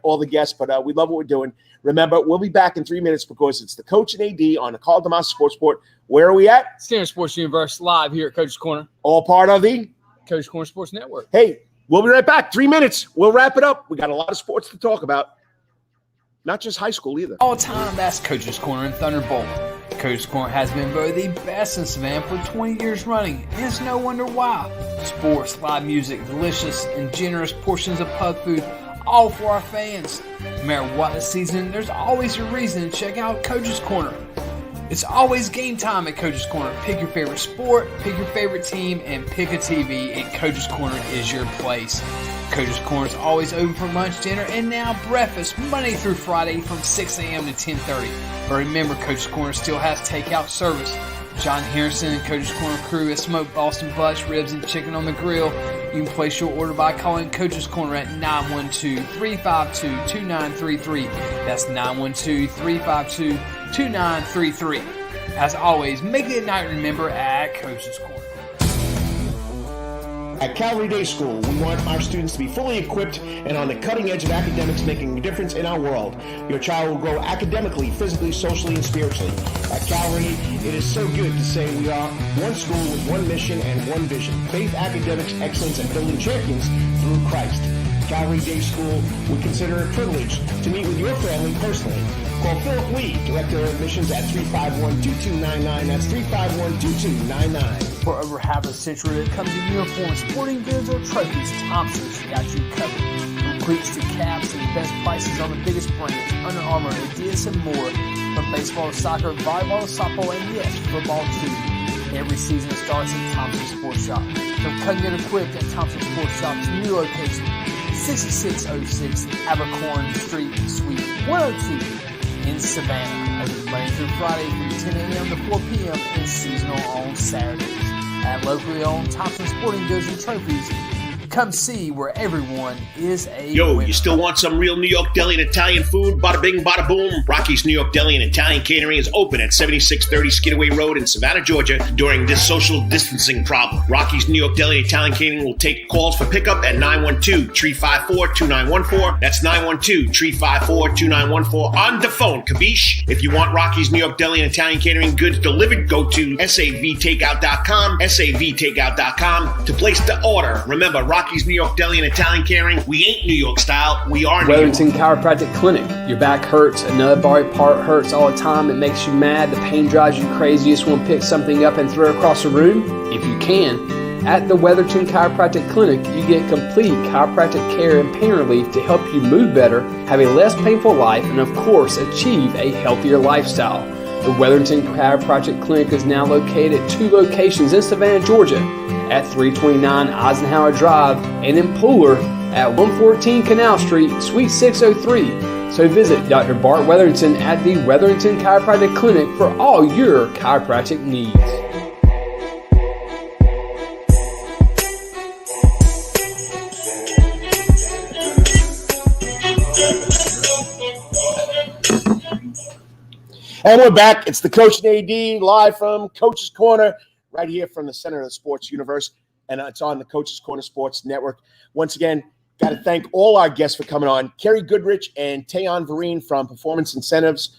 all the guests, but we love what we're doing. Remember, we'll be back in 3 minutes because it's the Coach and AD on the Karl DeMasi Sports Report. Where are we at? Standard Sports Universe live here at Coach's Corner. All part of the Coach's Corner Sports Network. Hey, we'll be right back. 3 minutes. We'll wrap it up. We got a lot of sports to talk about. Not just high school either. All time, that's Coach's Corner and Thunderbolt. Coach's Corner has been voted the best in Savannah for 20 years running, and it's no wonder why. Sports, live music, delicious and generous portions of pub food, all for our fans. No matter what the season, there's always a reason to check out Coach's Corner. It's always game time at Coach's Corner. Pick your favorite sport, pick your favorite team, and pick a TV, and Coach's Corner is your place. Coach's Corner is always open for lunch, dinner, and now breakfast, Monday through Friday from 6 a.m. to 10:30. But remember, Coach's Corner still has takeout service. John Harrison and Coach's Corner crew has smoked Boston butts, ribs, and chicken on the grill. You can place your order by calling Coach's Corner at 912-352-2933. That's 912-352-2933. As always, make it a night to remember at Coach's Corner. At Calvary Day School, we want our students to be fully equipped and on the cutting edge of academics, making a difference in our world. Your child will grow academically, physically, socially, and spiritually. At Calvary, it is so good to say we are one school with one mission and one vision: faith, academics, excellence, and building champions through Christ. Calvary Day School would consider it a privilege to meet with your family personally. Call Philip Lee, Director of Admissions at 351-2299. That's 351-2299. For over half a century, when it comes to uniforms, sporting goods, or trophies, Thompson's got you covered. From cleats to caps and the best prices on the biggest brands, Under Armour, Adidas, and more. From baseball to soccer, volleyball to softball, and yes, football too. Every season starts at Thompson Sports Shop. So come get equipped at Thompson Sports Shop's new location, 6606 Abercorn Street, Suite 102 in Savannah. Open Monday through Friday from 10 a.m. to 4 p.m. and seasonal on Saturdays. At locally owned Thompson Sporting Goods and Trophies, come see where everyone is a winner. You still want some real New York deli and Italian food? Bada bing, bada boom. Rocky's New York Deli and Italian Catering is open at 7630 Skidaway Road in Savannah, Georgia during this social distancing problem. Rocky's New York Deli and Italian Catering will take calls for pickup at 912-354-2914. That's 912-354-2914 on the phone. Capiche? If you want Rocky's New York Deli and Italian Catering goods delivered, go to savtakeout.com, savtakeout.com to place the order. Remember, Rocky's New York Deli and Italian Catering, we ain't New York style, we are New York. Wetherington Chiropractic Clinic. Your back hurts, another body part hurts all the time, it makes you mad, the pain drives you crazy, you just want to pick something up and throw it across the room? If you can, at the Wetherington Chiropractic Clinic, you get complete chiropractic care and pain relief to help you move better, have a less painful life, and of course, achieve a healthier lifestyle. The Wetherington Chiropractic Clinic is now located at 2 locations in Savannah, Georgia, at 329 Eisenhower Drive, and in Pooler at 114 Canal Street, Suite 603. So visit Dr. Bart Wetherington at the Wetherington Chiropractic Clinic for all your chiropractic needs. And we're back. It's the Coach and AD live from Coach's Corner, right here from the center of the sports universe. And it's on the Coach's Corner Sports Network. Once again, got to thank all our guests for coming on. Kerri Goodrich and Tayon Vereen from Performance Initiatives.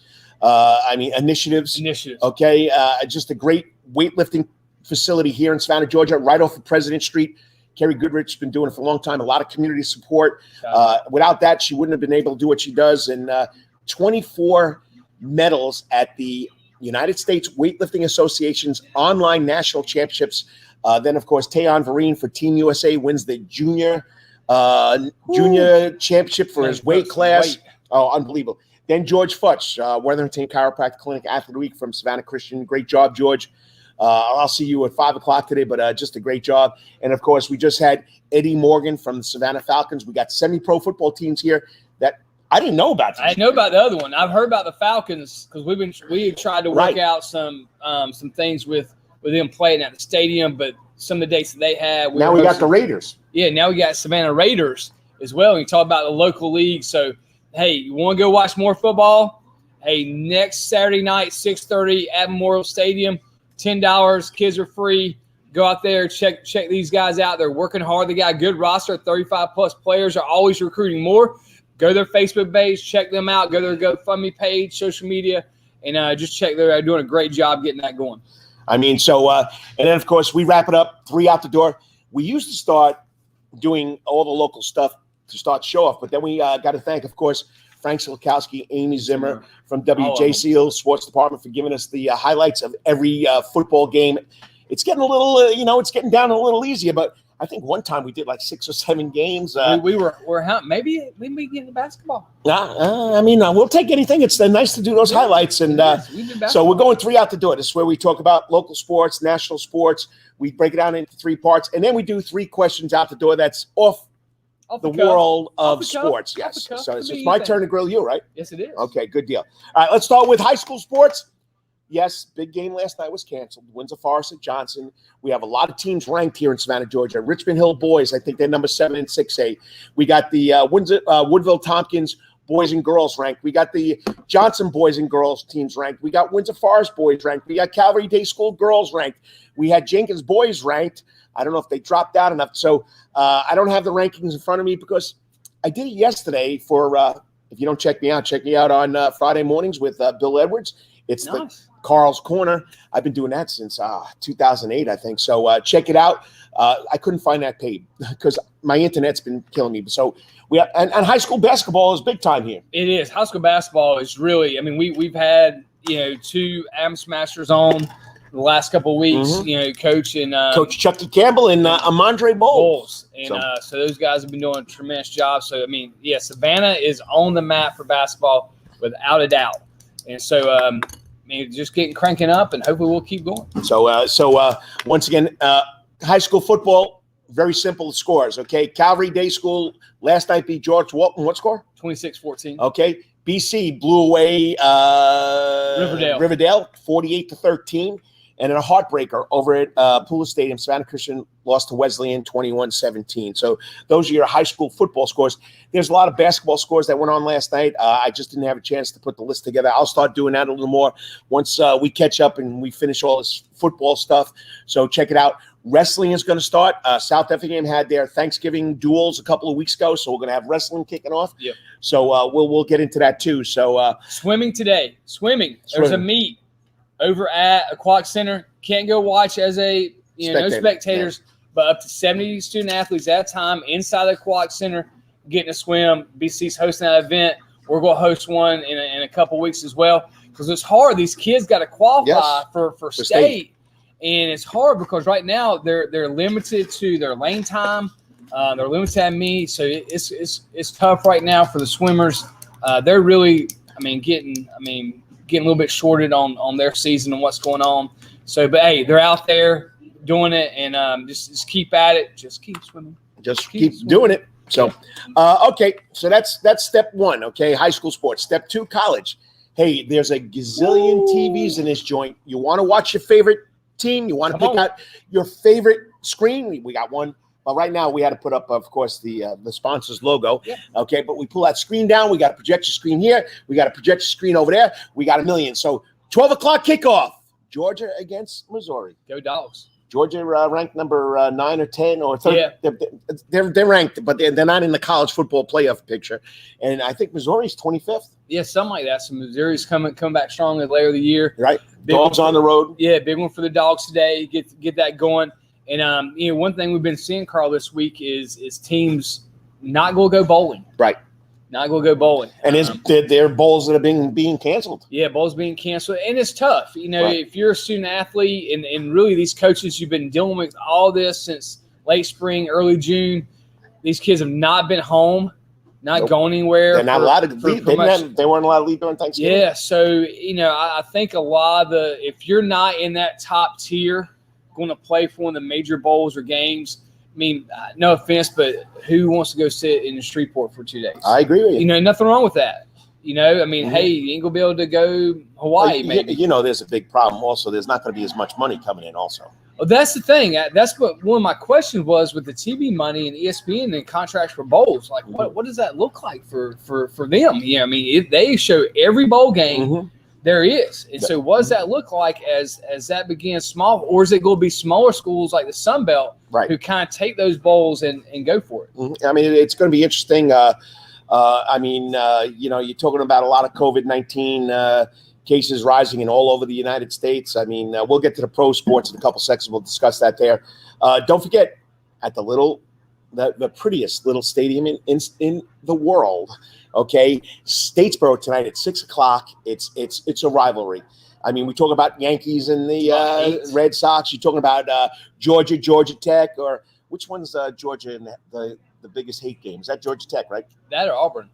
Okay, just a great weightlifting facility here in Savannah, Georgia, right off of President Street. Kerri Goodrich has been doing it for a long time, a lot of community support. Without that, she wouldn't have been able to do what she does. And 24 medals at the United States Weightlifting Association's online national championships. Then, of course, Tayon Vereen for Team USA wins the junior championship for his weight class. Oh, unbelievable. Then George Futch, Wetherington Chiropractic Clinic Athlete of the Week from Savannah Christian. Great job, George. I'll see you at 5 o'clock today, but just a great job. And, of course, we just had Eddie Morgan from the Savannah Falcons. We got semi-pro football teams here that I didn't know about. I didn't know about the other one. I've heard about the Falcons because we tried to work out some things with them playing at the stadium, but some of the dates that they had. Now we got the Raiders. Yeah, now we got Savannah Raiders as well. And you talk about the local league. So, hey, you want to go watch more football? Hey, next Saturday night, 6:30 at Memorial Stadium, $10. Kids are free. Go out there, check these guys out. They're working hard. They got a good roster. 35-plus players are always recruiting more. Go to their Facebook page, check them out. Go to their GoFundMe page, social media, and just check. They're doing a great job getting that going. I mean, so, and then, of course, we wrap it up, 3 out the door. We used to start doing all the local stuff to start show off, but then we got to thank, of course, Frank Silikowski, Amy Zimmer from WJCL Sports Department for giving us the highlights of every football game. It's getting a little, it's getting down a little easier, but I think one time we did like 6 or 7 games. We're maybe getting basketball. We'll take anything. It's nice to do those highlights. And so we're going 3 out the door. This is where we talk about local sports, national sports. We break it down into 3 parts, and then we do 3 questions out the door that's off the world of sports. Yes. So it's my turn to grill you, right? Yes, it is. Okay, good deal. All right, let's start with high school sports. Yes, big game last night was canceled. Windsor Forest at Johnson. We have a lot of teams ranked here in Savannah, Georgia. Richmond Hill boys, I think they're number 7 in 6A. We got the Woodville Tompkins boys and girls ranked. We got the Johnson boys and girls teams ranked. We got Windsor Forest boys ranked. We got Calvary Day School girls ranked. We had Jenkins boys ranked. I don't know if they dropped out enough. So I don't have the rankings in front of me because I did it yesterday for, if you don't check me out on Friday mornings with Bill Edwards. It's nice. The Carl's Corner. I've been doing that since 2008, I think. So check it out. I couldn't find that page because my internet's been killing me. So and high school basketball is big time here. It is. High school basketball is really. I mean, we've had 2 Adams Masters on the last couple of weeks. Mm-hmm. Coach Chucky Campbell and Amandre Bowles. And so those guys have been doing a tremendous job. So I mean, Savannah is on the map for basketball without a doubt. And so, just cranking up, and hopefully we'll keep going. So once again, high school football, very simple scores, okay? Calvary Day School last night beat George Walton. What score? 26-14. Okay. BC blew away Riverdale 48-13. And then a heartbreaker over at Pula Stadium, Savannah Christian lost to Wesleyan 21-17. So those are your high school football scores. There's a lot of basketball scores that went on last night. I just didn't have a chance to put the list together. I'll start doing that a little more once we catch up and we finish all this football stuff. So check it out. Wrestling is going to start. South Effingham had their Thanksgiving duels a couple of weeks ago, so we're going to have wrestling kicking off. Yep. So we'll get into that too. So swimming today. Swimming. There's a meet over at Aquatic Center. Can't go watch as no spectators, but up to 70 student athletes at a time inside the Aquatic Center getting to swim. BC's hosting that event. We're going to host one in a couple weeks as well because it's hard. These kids got to qualify for state, and it's hard because right now they're limited to their lane time. They're limited at meet, so it's tough right now for the swimmers. They're really, getting a little bit shorted on their season and what's going on. So, but hey, they're out there doing it, and just keep at it. Just keep swimming. Just keep doing it. So, okay. So that's step 1. Okay, high school sports. Step 2, college. Hey, there's a gazillion TVs in this joint. You want to watch your favorite team? You want to pick out your favorite screen? We got one. Well, right now we had to put up, of course, the sponsor's logo. Yeah. Okay, but we pull that screen down. We got a projection screen here. We got a projection screen over there. We got a million. So 12 o'clock kickoff. Georgia against Missouri. Go Dogs. Georgia ranked number 9 or 10 or 30. Yeah. They're ranked, but they're not in the college football playoff picture. And I think Missouri's 25th. Yeah, something like that. So Missouri's come back strong later of the year. Right. Big Dogs on the road. Yeah, big one for the Dogs today. Get that going. And one thing we've been seeing, Carl, this week is teams not going to go bowling. Right. Not going to go bowling. And there are bowls that are being canceled. Yeah, bowls being canceled. And it's tough. If you're a student athlete and really these coaches, you've been dealing with all this since late spring, early June. These kids have not been home, not going anywhere. They're not allowed to leave. They weren't allowed to leave during Thanksgiving. Yeah, so, I think a lot of if you're not in that top tier going to play for one of the major bowls or games, I mean, no offense, but who wants to go sit in Shreveport for 2 days? I agree with you. Nothing wrong with that. Hey, you ain't going to be able to go Hawaii, maybe. There's a big problem also. There's not going to be as much money coming in also. Well, that's the thing. That's what one of my questions was with the TV money and ESPN and contracts for bowls. Like, what does that look like for them? Yeah, if they show every bowl game there is. And so what does that look like as that begins small? Or is it going to be smaller schools like the Sun Belt who kind of take those bowls and go for it? It's going to be interesting. You're talking about a lot of COVID-19 cases rising in all over the United States. We'll get to the pro sports in a couple seconds. We'll discuss that there. Don't forget, at the prettiest little stadium in the world, okay, Statesboro tonight at 6:00. It's a rivalry. We talk about Yankees and the Red Sox. You're talking about Georgia Tech, or which one's Georgia in the biggest hate game? Is that Georgia Tech, right? That or Auburn.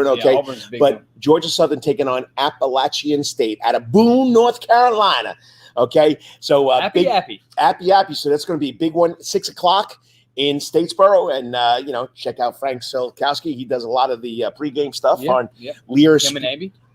Okay. Yeah, Auburn's big but one. Georgia Southern taking on Appalachian State out of Boone, North Carolina. Okay, so Appy. So that's going to be a big one, 6:00 in Statesboro, and check out Frank Selkowski. He does a lot of the pregame stuff on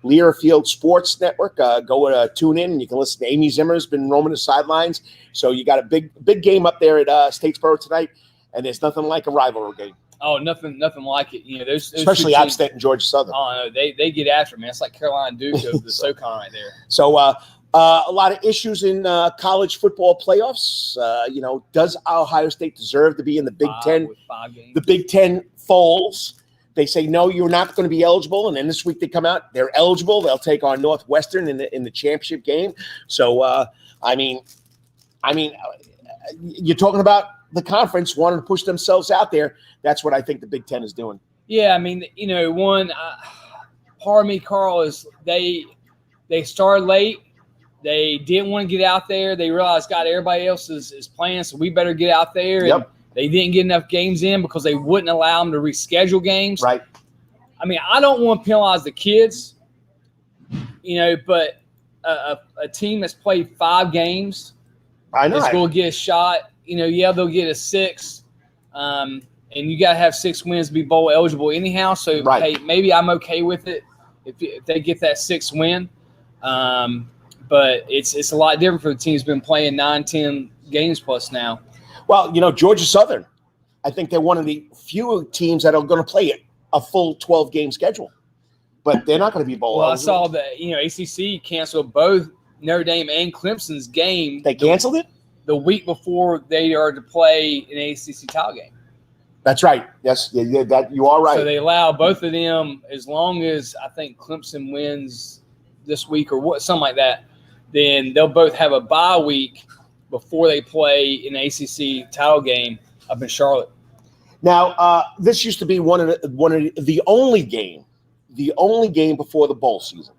Learfield Sports Network. Go tune in, and you can listen to Amy Zimmer's been roaming the sidelines. So you got a big game up there at Statesboro tonight, and there's nothing like a rivalry game. Oh, nothing like it. Those especially App State and Georgia Southern. Oh no, they get after it, man. It's like Carolina Duke of the SoCon right there. So a lot of issues in college football playoffs. Does Ohio State deserve to be in the Big Ten? With 5 games. The Big Ten falls. They say no, you're not going to be eligible, and then this week they come out, they're eligible. They'll take on Northwestern in the championship game. So you're talking about the conference wanting to push themselves out there. That's what I think the Big Ten is doing. Yeah, part of me, Carl, is they started late. They didn't want to get out there. They realized, God, everybody else is playing, so we better get out there. Yep. And they didn't get enough games in because they wouldn't allow them to reschedule games. Right. I don't want to penalize the kids, but a team that's played 5 games is going to get a shot. They'll get a 6. And you got to have 6 wins to be bowl eligible anyhow. So, hey, maybe I'm okay with it if they get that 6th win. But it's a lot different for the team who's been playing 9-10 games plus now. Well, Georgia Southern, I think they're one of the few teams that are going to play a full 12-game schedule. But they're not going to be bowl eligible. I saw that, ACC canceled both Notre Dame and Clemson's game. They canceled it? The week before they are to play an ACC title game. That's right. Yes, that you are right. So they allow both of them as long as I think Clemson wins this week or something like that. Then they'll both have a bye week before they play an ACC title game up in Charlotte. Now, this used to be one of the only game before the bowl season.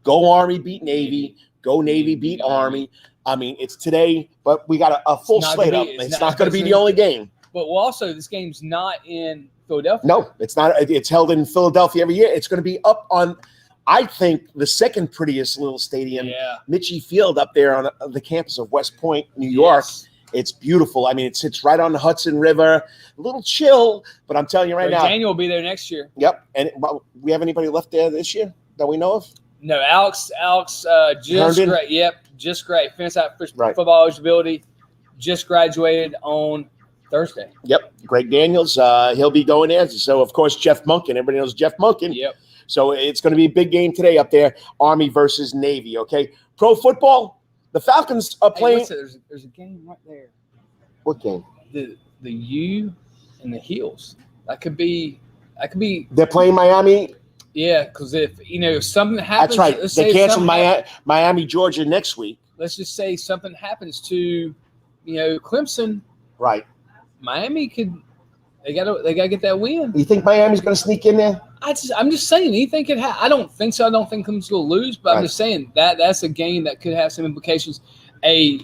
Go Army beat Navy. Go Navy beat Army. It's today, but we got a full slate up. It's not going to be the only game. But also, this game's not in Philadelphia. No, it's not. It's held in Philadelphia every year. It's going to be up on, I think, the second prettiest little stadium, Mitchie Field, up there on the campus of West Point, New York. Yes. It's beautiful. It sits right on the Hudson River. A little chill, but I'm telling you now. Daniel will be there next year. Yep. And we have anybody left there this year that we know of? No, Alex just great. Yep, just great. Finished out football eligibility. Just graduated on Thursday. Yep. Greg Daniels, he'll be going there. So, of course, Jeff Munkin. Everybody knows Jeff Munkin. Yep. So it's going to be a big game today up there, Army versus Navy, okay? Pro football, The Falcons are playing. Hey, there's a game right there. What game? The U and the Heels. That could be. They're playing Miami. Yeah, because if something happens, That's right. They canceled Miami, Georgia next week. Let's just say something happens to, Clemson. Right. Miami could. They gotta get that win. You think Miami's going to sneak in there? I'm just saying. You think it? I don't think so. I don't think Clemson's going to lose. But I'm just saying that's a game that could have some implications.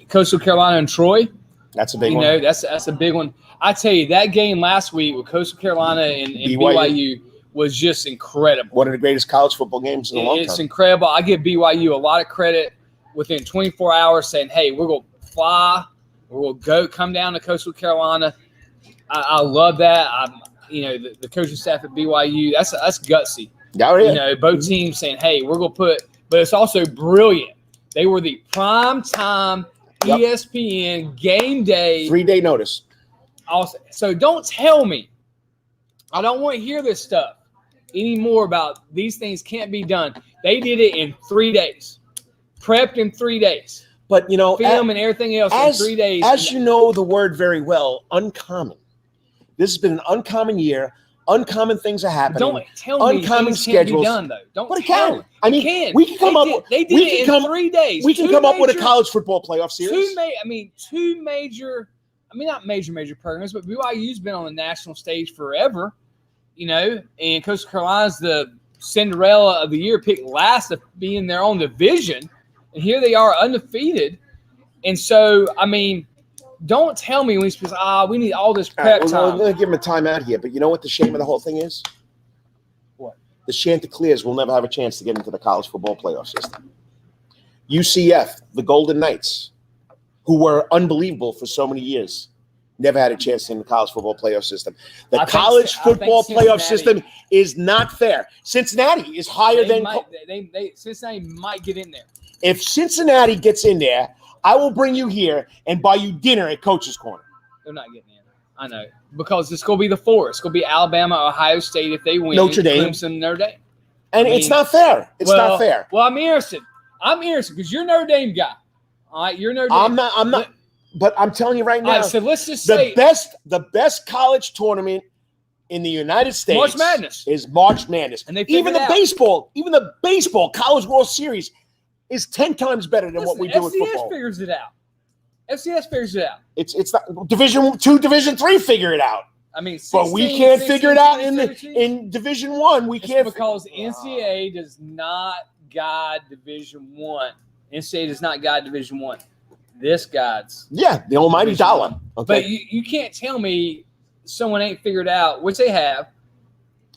Coastal Carolina and Troy. That's a big one. That's a big one. I tell you, that game last week with Coastal Carolina and BYU was just incredible. One of the greatest college football games in a long time. It's incredible. I give BYU a lot of credit within 24 hours saying, hey, we're going to fly. We're going to come down to Coastal Carolina. I love that. The coaching staff at BYU, that's gutsy. Oh, yeah. Both teams saying, hey, we're going to put – but it's also brilliant. They were the prime time ESPN game day. 3-day notice. Also, so don't tell me. I don't want to hear this stuff anymore about these things can't be done. They did it in 3 days. Prepped in 3 days. But, film and everything else in 3 days. As you know the word very well, uncommon. This has been an uncommon year. Uncommon things are happening. Don't tell me uncommon things schedules. Can't be done, though. Don't but it tell can. me. I mean, can. We can come up. They did it in 3 days. We can come up with a college football playoff series. Two major. Not major programs, but BYU's been on the national stage forever. And Coastal Carolina's the Cinderella of the year, picked last to be in their own division, and here they are undefeated. And so, don't tell me when he says, we need all this prep time. We're going to give him a timeout here, but you know what the shame of the whole thing is? What? The Chanticleers will never have a chance to get into the college football playoff system. UCF, the Golden Knights, who were unbelievable for so many years, never had a chance in the college football playoff system. The college football playoff system is not fair. Cincinnati is higher than – Cincinnati might get in there. If Cincinnati gets in there, I will bring you here and buy you dinner at Coach's Corner. They're not getting in. I know. Because it's going to be the four. It's going to be Alabama, Ohio State if they win. Notre Dame. Clemson, Notre Dame. And it's not fair. It's not fair. Well, I'm interested. Because you're a Notre Dame guy. All right, you're Notre Dame. I'm not. But I'm telling you right now. All right, so let's just say the best college tournament in the United States March Madness. Is March Madness. And even the baseball College World Series is 10 times better than what we do with football. FCS figures it out. It's not Division 2, Division 3 figure it out. But we can't figure it out in Division 1. We can't because NCAA does not guide Division 1. NCAA does not guide Division 1. This guides. Yeah, the almighty dollar. Okay. But you can't tell me someone ain't figured out, which they have.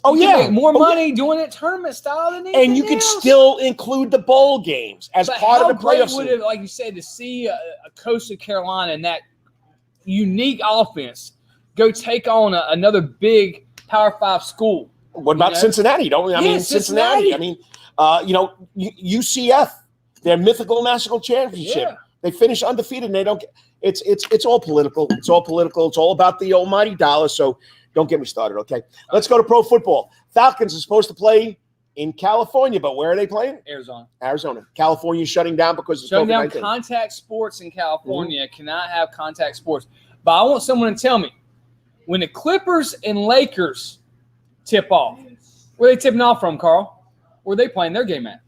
You can make more money doing it tournament style than anything and you can still include the bowl games as part of the playoffs. Would it, like you said, to see a Coastal Carolina and that unique offense go take on another big Power 5 school? What about Cincinnati? Cincinnati. UCF, their mythical national championship. Yeah. They finish undefeated and they don't get it's all political. It's all political. It's all about the almighty dollar. So don't get me started, okay? Let's go to pro football. Falcons are supposed to play in California, but where are they playing? Arizona. California shutting down because of shutting COVID-19. down contact sports in California. Cannot have contact sports. But I want someone to tell me, when the Clippers and Lakers tip off, where are they tipping off from, Carl? Where are they playing their game at?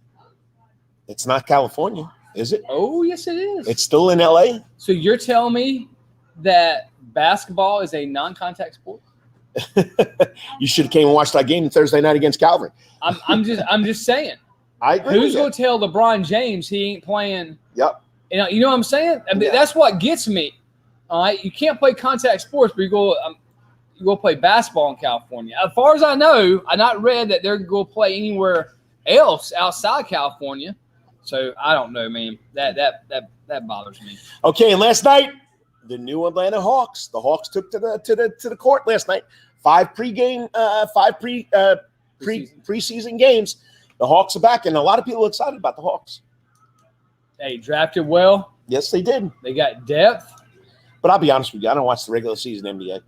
It's not California, is it? Oh, yes, it is. It's still in L.A.? So you're telling me that basketball is a non-contact sport? You should have came and watched that game Thursday night against Calvary. I'm just saying. I agree. Who's going to tell LeBron James he ain't playing? Yep. You know what I'm saying? That's what gets me. All right, you can't play contact sports, but you go play basketball in California. As far as I know, I not read that they're going to play anywhere else outside California. So I don't know, man. That bothers me. Okay, and last night, the new Atlanta Hawks. The Hawks took to the court last night. 5 preseason games. The Hawks are back, and a lot of people are excited about the Hawks. They drafted well. Yes, they did. They got depth. But I'll be honest with you, I don't watch the regular season NBA.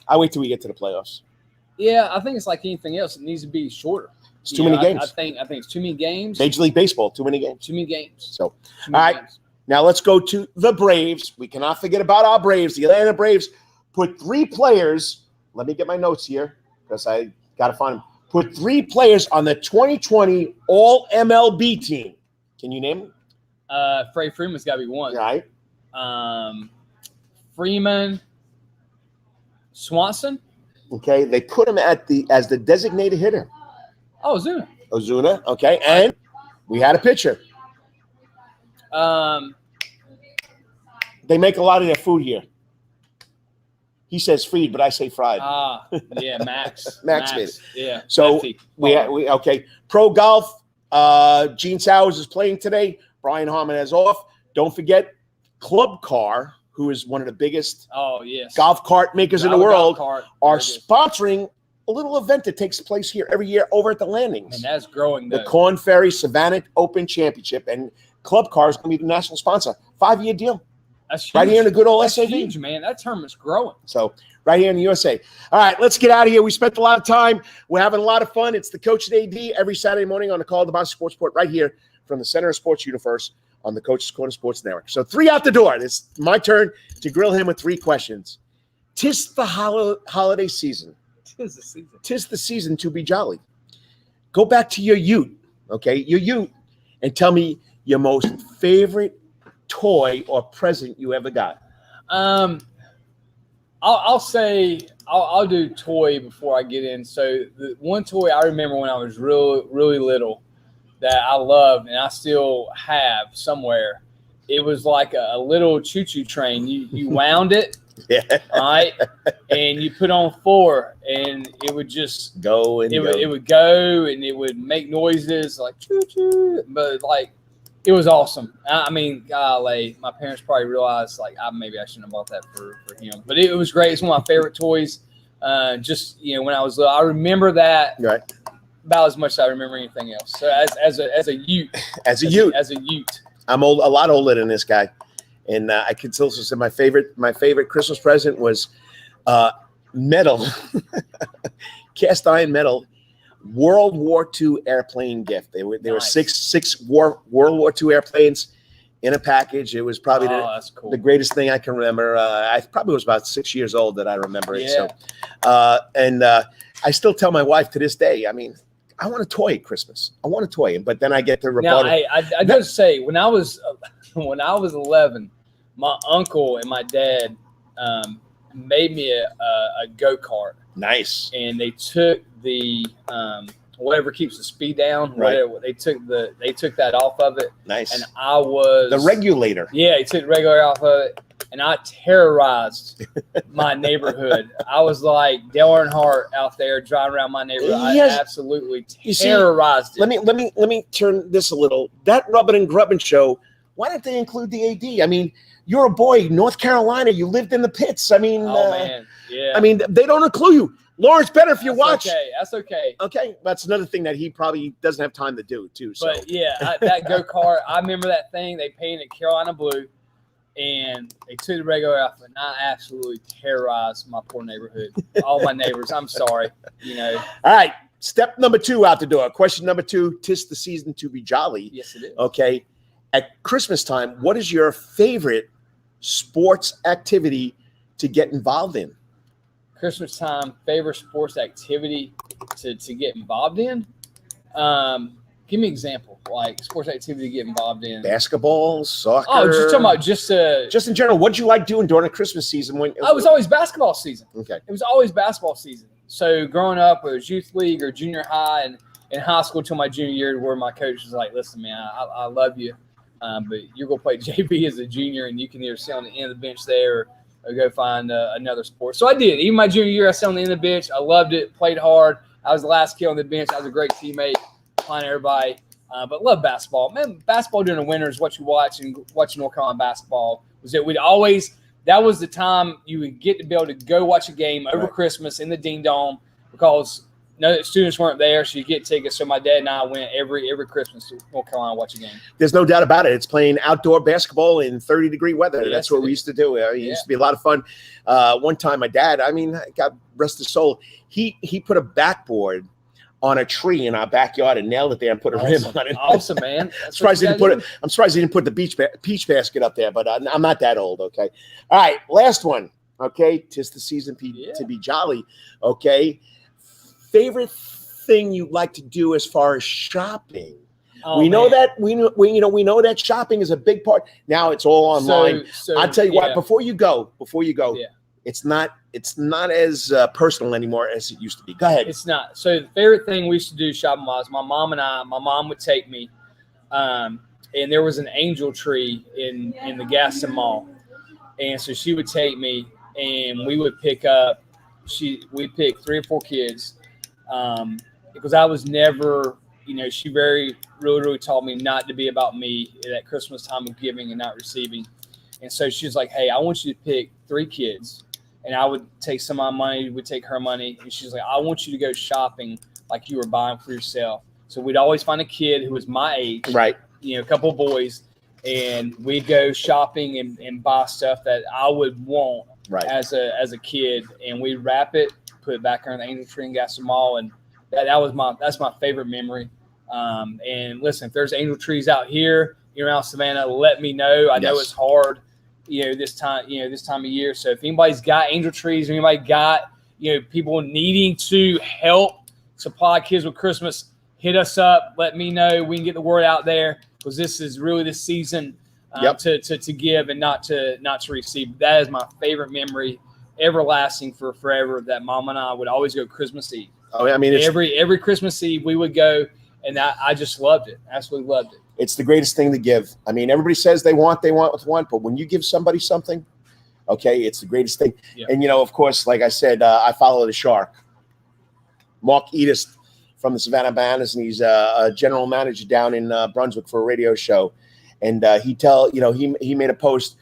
I wait till we get to the playoffs. Yeah, I think it's like anything else. It needs to be shorter. It's too many games. I think it's too many games. Major League Baseball, too many games. Too many games. So, all right. Now let's go to the Braves. We cannot forget about our Braves. The Atlanta Braves put 3 players. Let me get my notes here because I got to find them. Put 3 players on the 2020 All-MLB team. Can you name them? Freddie Freeman's got to be one. Right. Freeman, Swanson. Okay, they put him as the designated hitter. Oh, Ozuna. Okay, and we had a pitcher. They make a lot of their food here. He says freed, but I say fried. Yeah, Max. Max made it. Yeah. So we okay. Pro golf. Gene Sowers is playing today. Brian Harmon is off. Don't forget, Club Car, who is one of the biggest golf cart makers in the world, are sponsoring a little event that takes place here every year over at the Landings. And that's growing. The Corn Ferry Savannah Open Championship, and Club Car is going to be the national sponsor. 5-year deal. That's huge. Right here in the good old That's SAV. huge, man. That tournament's growing. So right here in the USA. All right, let's get out of here. We spent a lot of time. We're having a lot of fun. It's the Coach and AD every Saturday morning on the Karl DeMasi Sports Report right here from the center of sports universe on the Coach's Corner Sports Network. So 3 out the door. It's my turn to grill him with 3 questions. 'Tis the holiday season. 'Tis the season. 'Tis the season to be jolly. Go back to your ute, okay? Your ute, and tell me your most favorite toy or present you ever got. I'll say I'll do toy before I get in. So the one toy I remember when I was really little that I loved and I still have somewhere, it was like a little choo-choo train. You wound it, all right, and you put on 4, and it would just go and it would go and it would make noises like choo-choo, but like it was awesome. I mean, golly, my parents probably realized like maybe I shouldn't have bought that for him, but it was great. It's one of my favorite toys. Just when I was little, I remember that about as much as I remember anything else. So as a ute, as a ute, I'm a lot older than this guy, and I can still say my favorite Christmas present was metal, cast iron metal. World War II airplane gift. There were 6 World War II airplanes in a package. It was probably the greatest thing I can remember. I probably was about 6 years old that I remember it. So, and I still tell my wife to this day, I mean, I want a toy at Christmas. I want a toy, but then I get the rebuttal. Now, I just say when I was 11, my uncle and my dad made me a go-kart. Nice. And they took the whatever keeps the speed down. Whatever, they took that off of it. Nice. And I was the regulator. Yeah, he took the regulator off of it, and I terrorized my neighborhood. I was like Dale Earnhardt out there driving around my neighborhood. I absolutely terrorized it. Let me turn this a little. That Rubbin' and Grubbin' show. Why didn't they include the AD? I mean, you're a boy, North Carolina. You lived in the pits. I mean, man, yeah. I mean, they don't include you. Lawrence, better if you watch. Okay, that's okay. Okay, that's another thing that he probably doesn't have time to do too. So. But yeah, that go-kart, I remember that thing. They painted Carolina blue, and they took the regular off, and I absolutely terrorized my poor neighborhood. All my neighbors. I'm sorry. All right, step number 2 out the door. Question number 2: 'Tis the season to be jolly. Yes, it is. Okay, at Christmas time, what is your favorite sports activity to get involved in? Christmas time, favorite sports activity to get involved in? Give me an example, like sports activity to get involved in. Basketball, soccer. Oh, just talking about just in general. What'd you like doing during the Christmas season? When it was always basketball season. Okay, it was always basketball season. So growing up, whether it was youth league or junior high, and in high school until my junior year, where my coach was like, "Listen, man, I love you, but you're gonna play JV as a junior, and you can either sit on the end of the bench there or go find another sport." So I did. Even my junior year, I sat on the end of the bench. I loved it, played hard. I was the last kid on the bench. I was a great teammate, playing everybody. But love basketball. Man, basketball during the winter is what you watch, and watching North Carolina basketball was that that was the time you would get to be able to go watch a game over Christmas in the Dean Dome because no students weren't there, so you get tickets. So my dad and I went every Christmas to North Carolina to watch a game. There's no doubt about it. It's playing outdoor basketball in 30-degree weather. That's what we used to do. It used to be a lot of fun. One time, my dad, I mean, God rest his soul, he put a backboard on a tree in our backyard and nailed it there and put a rim on it. Awesome, man. I'm surprised he didn't put the peach basket up there, but I'm not that old. Okay. All right. Last one. Okay. 'Tis the season to be jolly. Okay. Favorite thing you like to do as far as shopping? We know that that shopping is a big part. Now it's all online. So I'll tell you what, before you go, it's not as personal anymore as it used to be. Go ahead. It's not. So the favorite thing we used to do shopping wise, my mom would take me, and there was an angel tree in the Gaston Mall, and so she would take me, and we would pick 3 or 4 kids, because I was never, she really taught me not to be about me at that Christmas time of giving and not receiving. And so she was like, hey, I want you to pick 3 kids. And I would take some of my money, would take her money. And she's like, I want you to go shopping like you were buying for yourself. So we'd always find a kid who was my age, right? A couple of boys. And we'd go shopping and buy stuff that I would want as a kid. And we'd wrap it, put it back on the angel tree in Gaston Mall. And that's my favorite memory. And listen, if there's angel trees out here around Savannah, let me know. I know it's hard, this time of year. So if anybody's got angel trees, or anybody got, people needing to help supply kids with Christmas, hit us up. Let me know. We can get the word out there, because this is really the season to give and not to receive. That is my favorite memory, everlasting for forever. That Mom and I would always go Christmas Eve. Oh, I mean, every Christmas Eve we would go. And I just loved it. Absolutely loved it. It's the greatest thing to give. I mean, everybody says they want, but when you give somebody something, okay, it's the greatest thing. Yeah. And, of course, like I said, I follow the Shark, Mark Edis from the Savannah Bananas, and he's a general manager down in Brunswick for a radio show. And he made a post.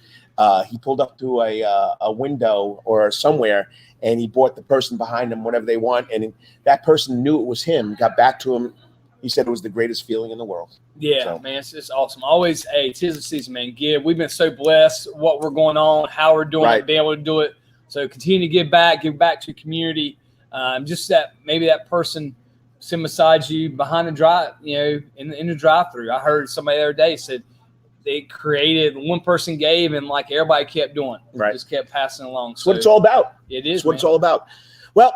He pulled up to a window or somewhere, and he bought the person behind him whatever they want. And that person knew it was him, got back to him. He said it was the greatest feeling in the world. Yeah, man, it's just awesome. Always, hey, 'tis the season, man. Give. We've been so blessed what we're going on, how we're doing it, being able to do it. So continue to give back to the community. Just that maybe that person sitting beside you behind the drive, in the drive-thru. I heard somebody the other day said they created, one person gave, and like everybody kept doing. Right. Just kept passing along. That's what it's all about. It is. That's what it's all about. Well,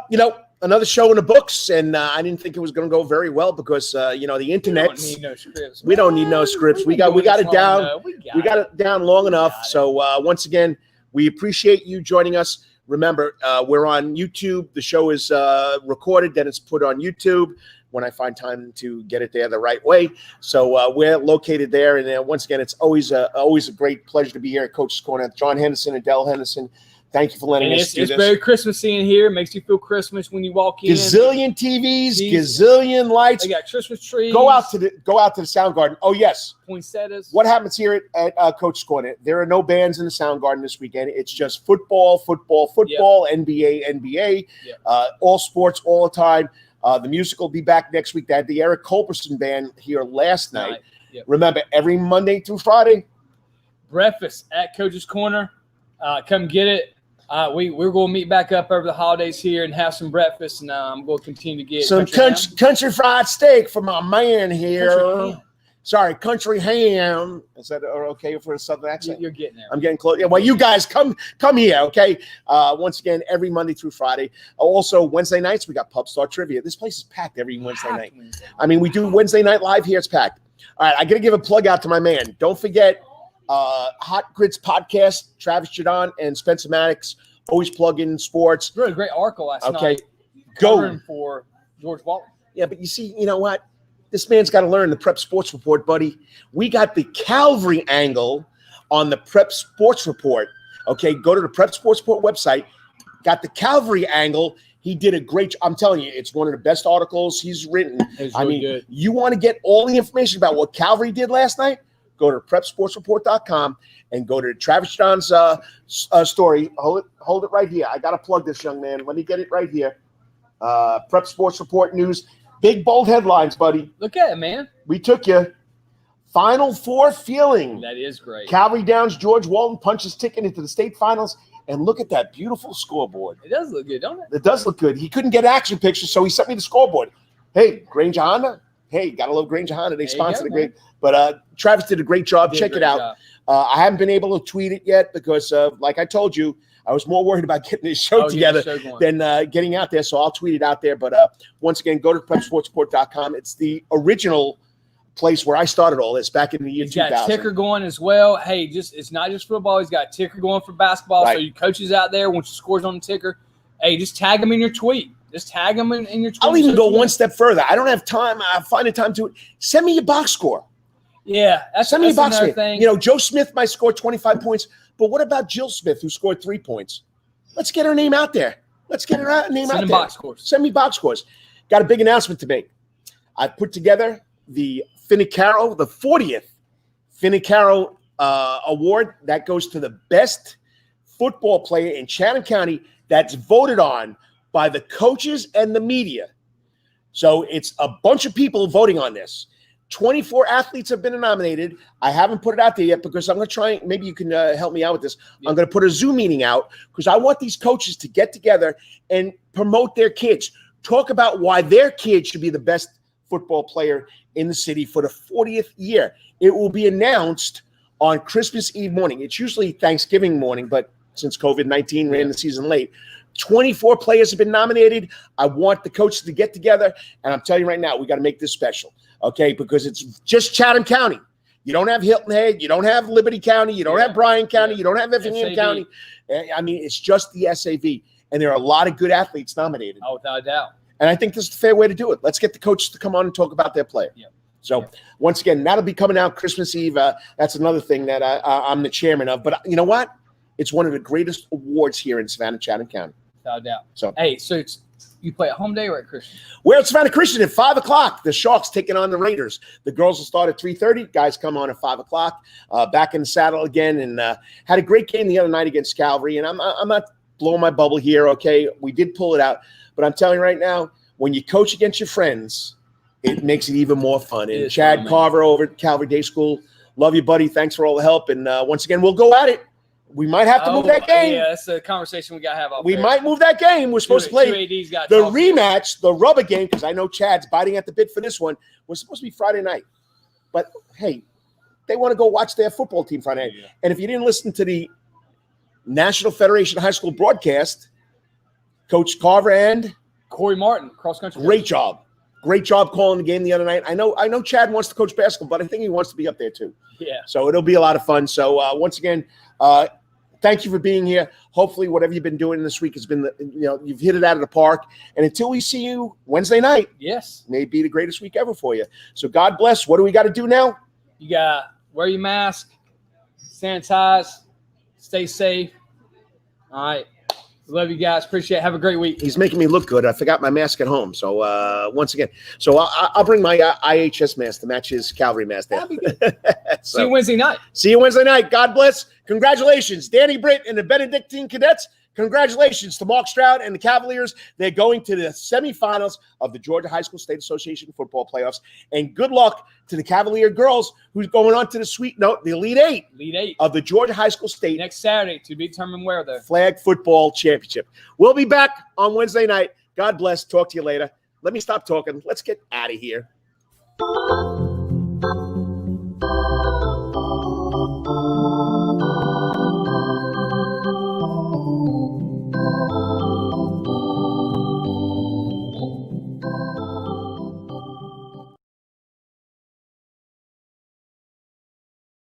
another show in the books, and I didn't think it was going to go very well because the internet. We don't need no scripts. We don't need no scripts. We got it down. We got it down long enough. So once again, we appreciate you joining us. Remember, we're on YouTube. The show is recorded, then it's put on YouTube when I find time to get it there the right way. So we're located there, and once again, it's always a great pleasure to be here at Coach's Corner. John Henderson and Dell Henderson. Thank you for letting us do this. It's very Christmassy in here. It makes you feel Christmas when you walk in. Gazillion TVs, gazillion lights. They got Christmas trees. Go out to the sound garden. Oh yes, poinsettias. What happens here at Coach's Corner? There are no bands in the sound garden this weekend. It's just football, yep. NBA, yep. All sports all the time. The music will be back next week. They had the Eric Culberson band here last night. Yep. Remember, every Monday through Friday, breakfast at Coach's Corner. Come get it. We're going to meet back up over the holidays here and have some breakfast, and I'm going to continue to get some country fried steak for my man here. Country ham. Is that okay for a southern accent? You're getting there. I'm getting close. Yeah, well, you guys come here, okay? Once again, every Monday through Friday. Also, Wednesday nights, we got Pub Star Trivia. This place is packed every Wednesday night. I mean, we do Wednesday night live here. It's packed. All right, I got to give a plug out to my man. Don't forget, Hot Grits Podcast, Travis Jadon and Spencer Maddox, always plug in sports. Really great article last night. Go for George Walton. Yeah, but you know what? This man's got to learn the Prep Sports Report, buddy. We got the Calvary angle on the Prep Sports Report. Okay, go to the Prep Sports Report website. Got the Calvary angle. He did a great job. I'm telling you, it's one of the best articles he's written. Really good. You want to get all the information about what Calvary did last night? Go to prepsportsreport.com and go to Travis John's story. Hold it right here. I got to plug this, young man. Let me get it right here. Prep Sports Report News. Big, bold headlines, buddy. Look at it, man. We took you. Final Four feeling. That is great. Calvary Downs, George Walton punches ticket into the state finals. And look at that beautiful scoreboard. It does look good, don't it? It does look good. He couldn't get action pictures, so he sent me the scoreboard. Hey, Granger Honda. Hey, gotta love Granger Honda. They There you sponsored go, the great. But Travis did a great job. Did a Check great it out. job. I haven't been able to tweet it yet because, like I told you, I was more worried about getting this show together than getting out there. So I'll tweet it out there. But once again, go to prepsportsreport.com. It's the original place where I started all this back in the year 2000. He's got ticker going as well. Hey, it's not just football. He's got ticker going for basketball. Right. So you coaches out there, once you scores on the ticker, hey, just tag him in your tweet. Just tag them in your tweet. I'll even go one step further. I don't have time. I find the time to send me your box score. Yeah, send me your box score. Thing. You know, Joe Smith might score 25 points, but what about Jill Smith, who scored 3 points? Let's get her name out there. Let's get her name out there. Box scores. Send me box scores. Got a big announcement to make. I put together the Finicaro, the 40th Finicaro Award. That goes to the best football player in Chatham County that's voted on by the coaches and the media. So it's a bunch of people voting on this. 24 athletes have been nominated. I haven't put it out there yet because I'm going to try. Maybe you can help me out with this. Yeah. I'm going to put a Zoom meeting out because I want these coaches to get together and promote their kids. Talk about why their kid should be the best football player in the city for the 40th year. It will be announced on Christmas Eve morning. It's usually Thanksgiving morning, but since COVID-19 ran the season late, 24 players have been nominated. I want the coaches to get together, and I'm telling you right now, we got to make this special, okay? Because it's just Chatham County. You don't have Hilton Head. You don't have Liberty County. You don't have Bryan County. You don't have Effingham County. I mean, it's just the SAV, and there are a lot of good athletes nominated. Oh, without a doubt. And I think this is the fair way to do it. Let's get the coaches to come on and talk about their player. Yeah. So once again, that'll be coming out Christmas Eve. That's another thing that I'm the chairman of. But you know what? It's one of the greatest awards here in Savannah, Chatham County. Without a doubt. So hey, so you play at home day or at Christian? We're at Savannah Christian at 5 o'clock. The Sharks taking on the Raiders. The girls will start at 3:30. Guys come on at 5 o'clock. Back in the saddle again, and had a great game the other night against Calvary. And I'm not blowing my bubble here, okay? We did pull it out. But I'm telling you right now, when you coach against your friends, it makes it even more fun. And Chad fun, Carver over at Calvary Day School, love you, buddy. Thanks for all the help. And once again, we'll go at it. We might have to move that game. Yeah, that's a conversation we got to have. We might move that game. We're supposed to play the rematch, the rubber game, because I know Chad's biting at the bit for this one. We're supposed to be Friday night. But, hey, they want to go watch their football team Friday night. Yeah. And if you didn't listen to the National Federation High School broadcast, Coach Carver and Corey Martin, cross-country. Great job. Great job calling the game the other night. I know Chad wants to coach basketball, but I think he wants to be up there too. Yeah. So it'll be a lot of fun. So once again, thank you for being here. Hopefully, whatever you've been doing this week has been, you've hit it out of the park. And until we see you Wednesday night, may be the greatest week ever for you. So God bless. What do we got to do now? You got to wear your mask, sanitize, stay safe. All right. Love you guys. Appreciate it. Have a great week. He's making me look good. I forgot my mask at home. So once again, I'll bring my IHS mask to match his Calvary mask there. That'll be good. See you Wednesday night. See you Wednesday night. God bless. Congratulations, Danny Britt and the Benedictine Cadets. Congratulations to Mark Stroud and the Cavaliers. They're going to the semifinals of the Georgia High School State Association football playoffs. And good luck to the Cavalier girls who's going on to the Elite Eight of the Georgia High School State. Next Saturday to be determined where though. Flag football championship. We'll be back on Wednesday night. God bless. Talk to you later. Let me stop talking. Let's get out of here.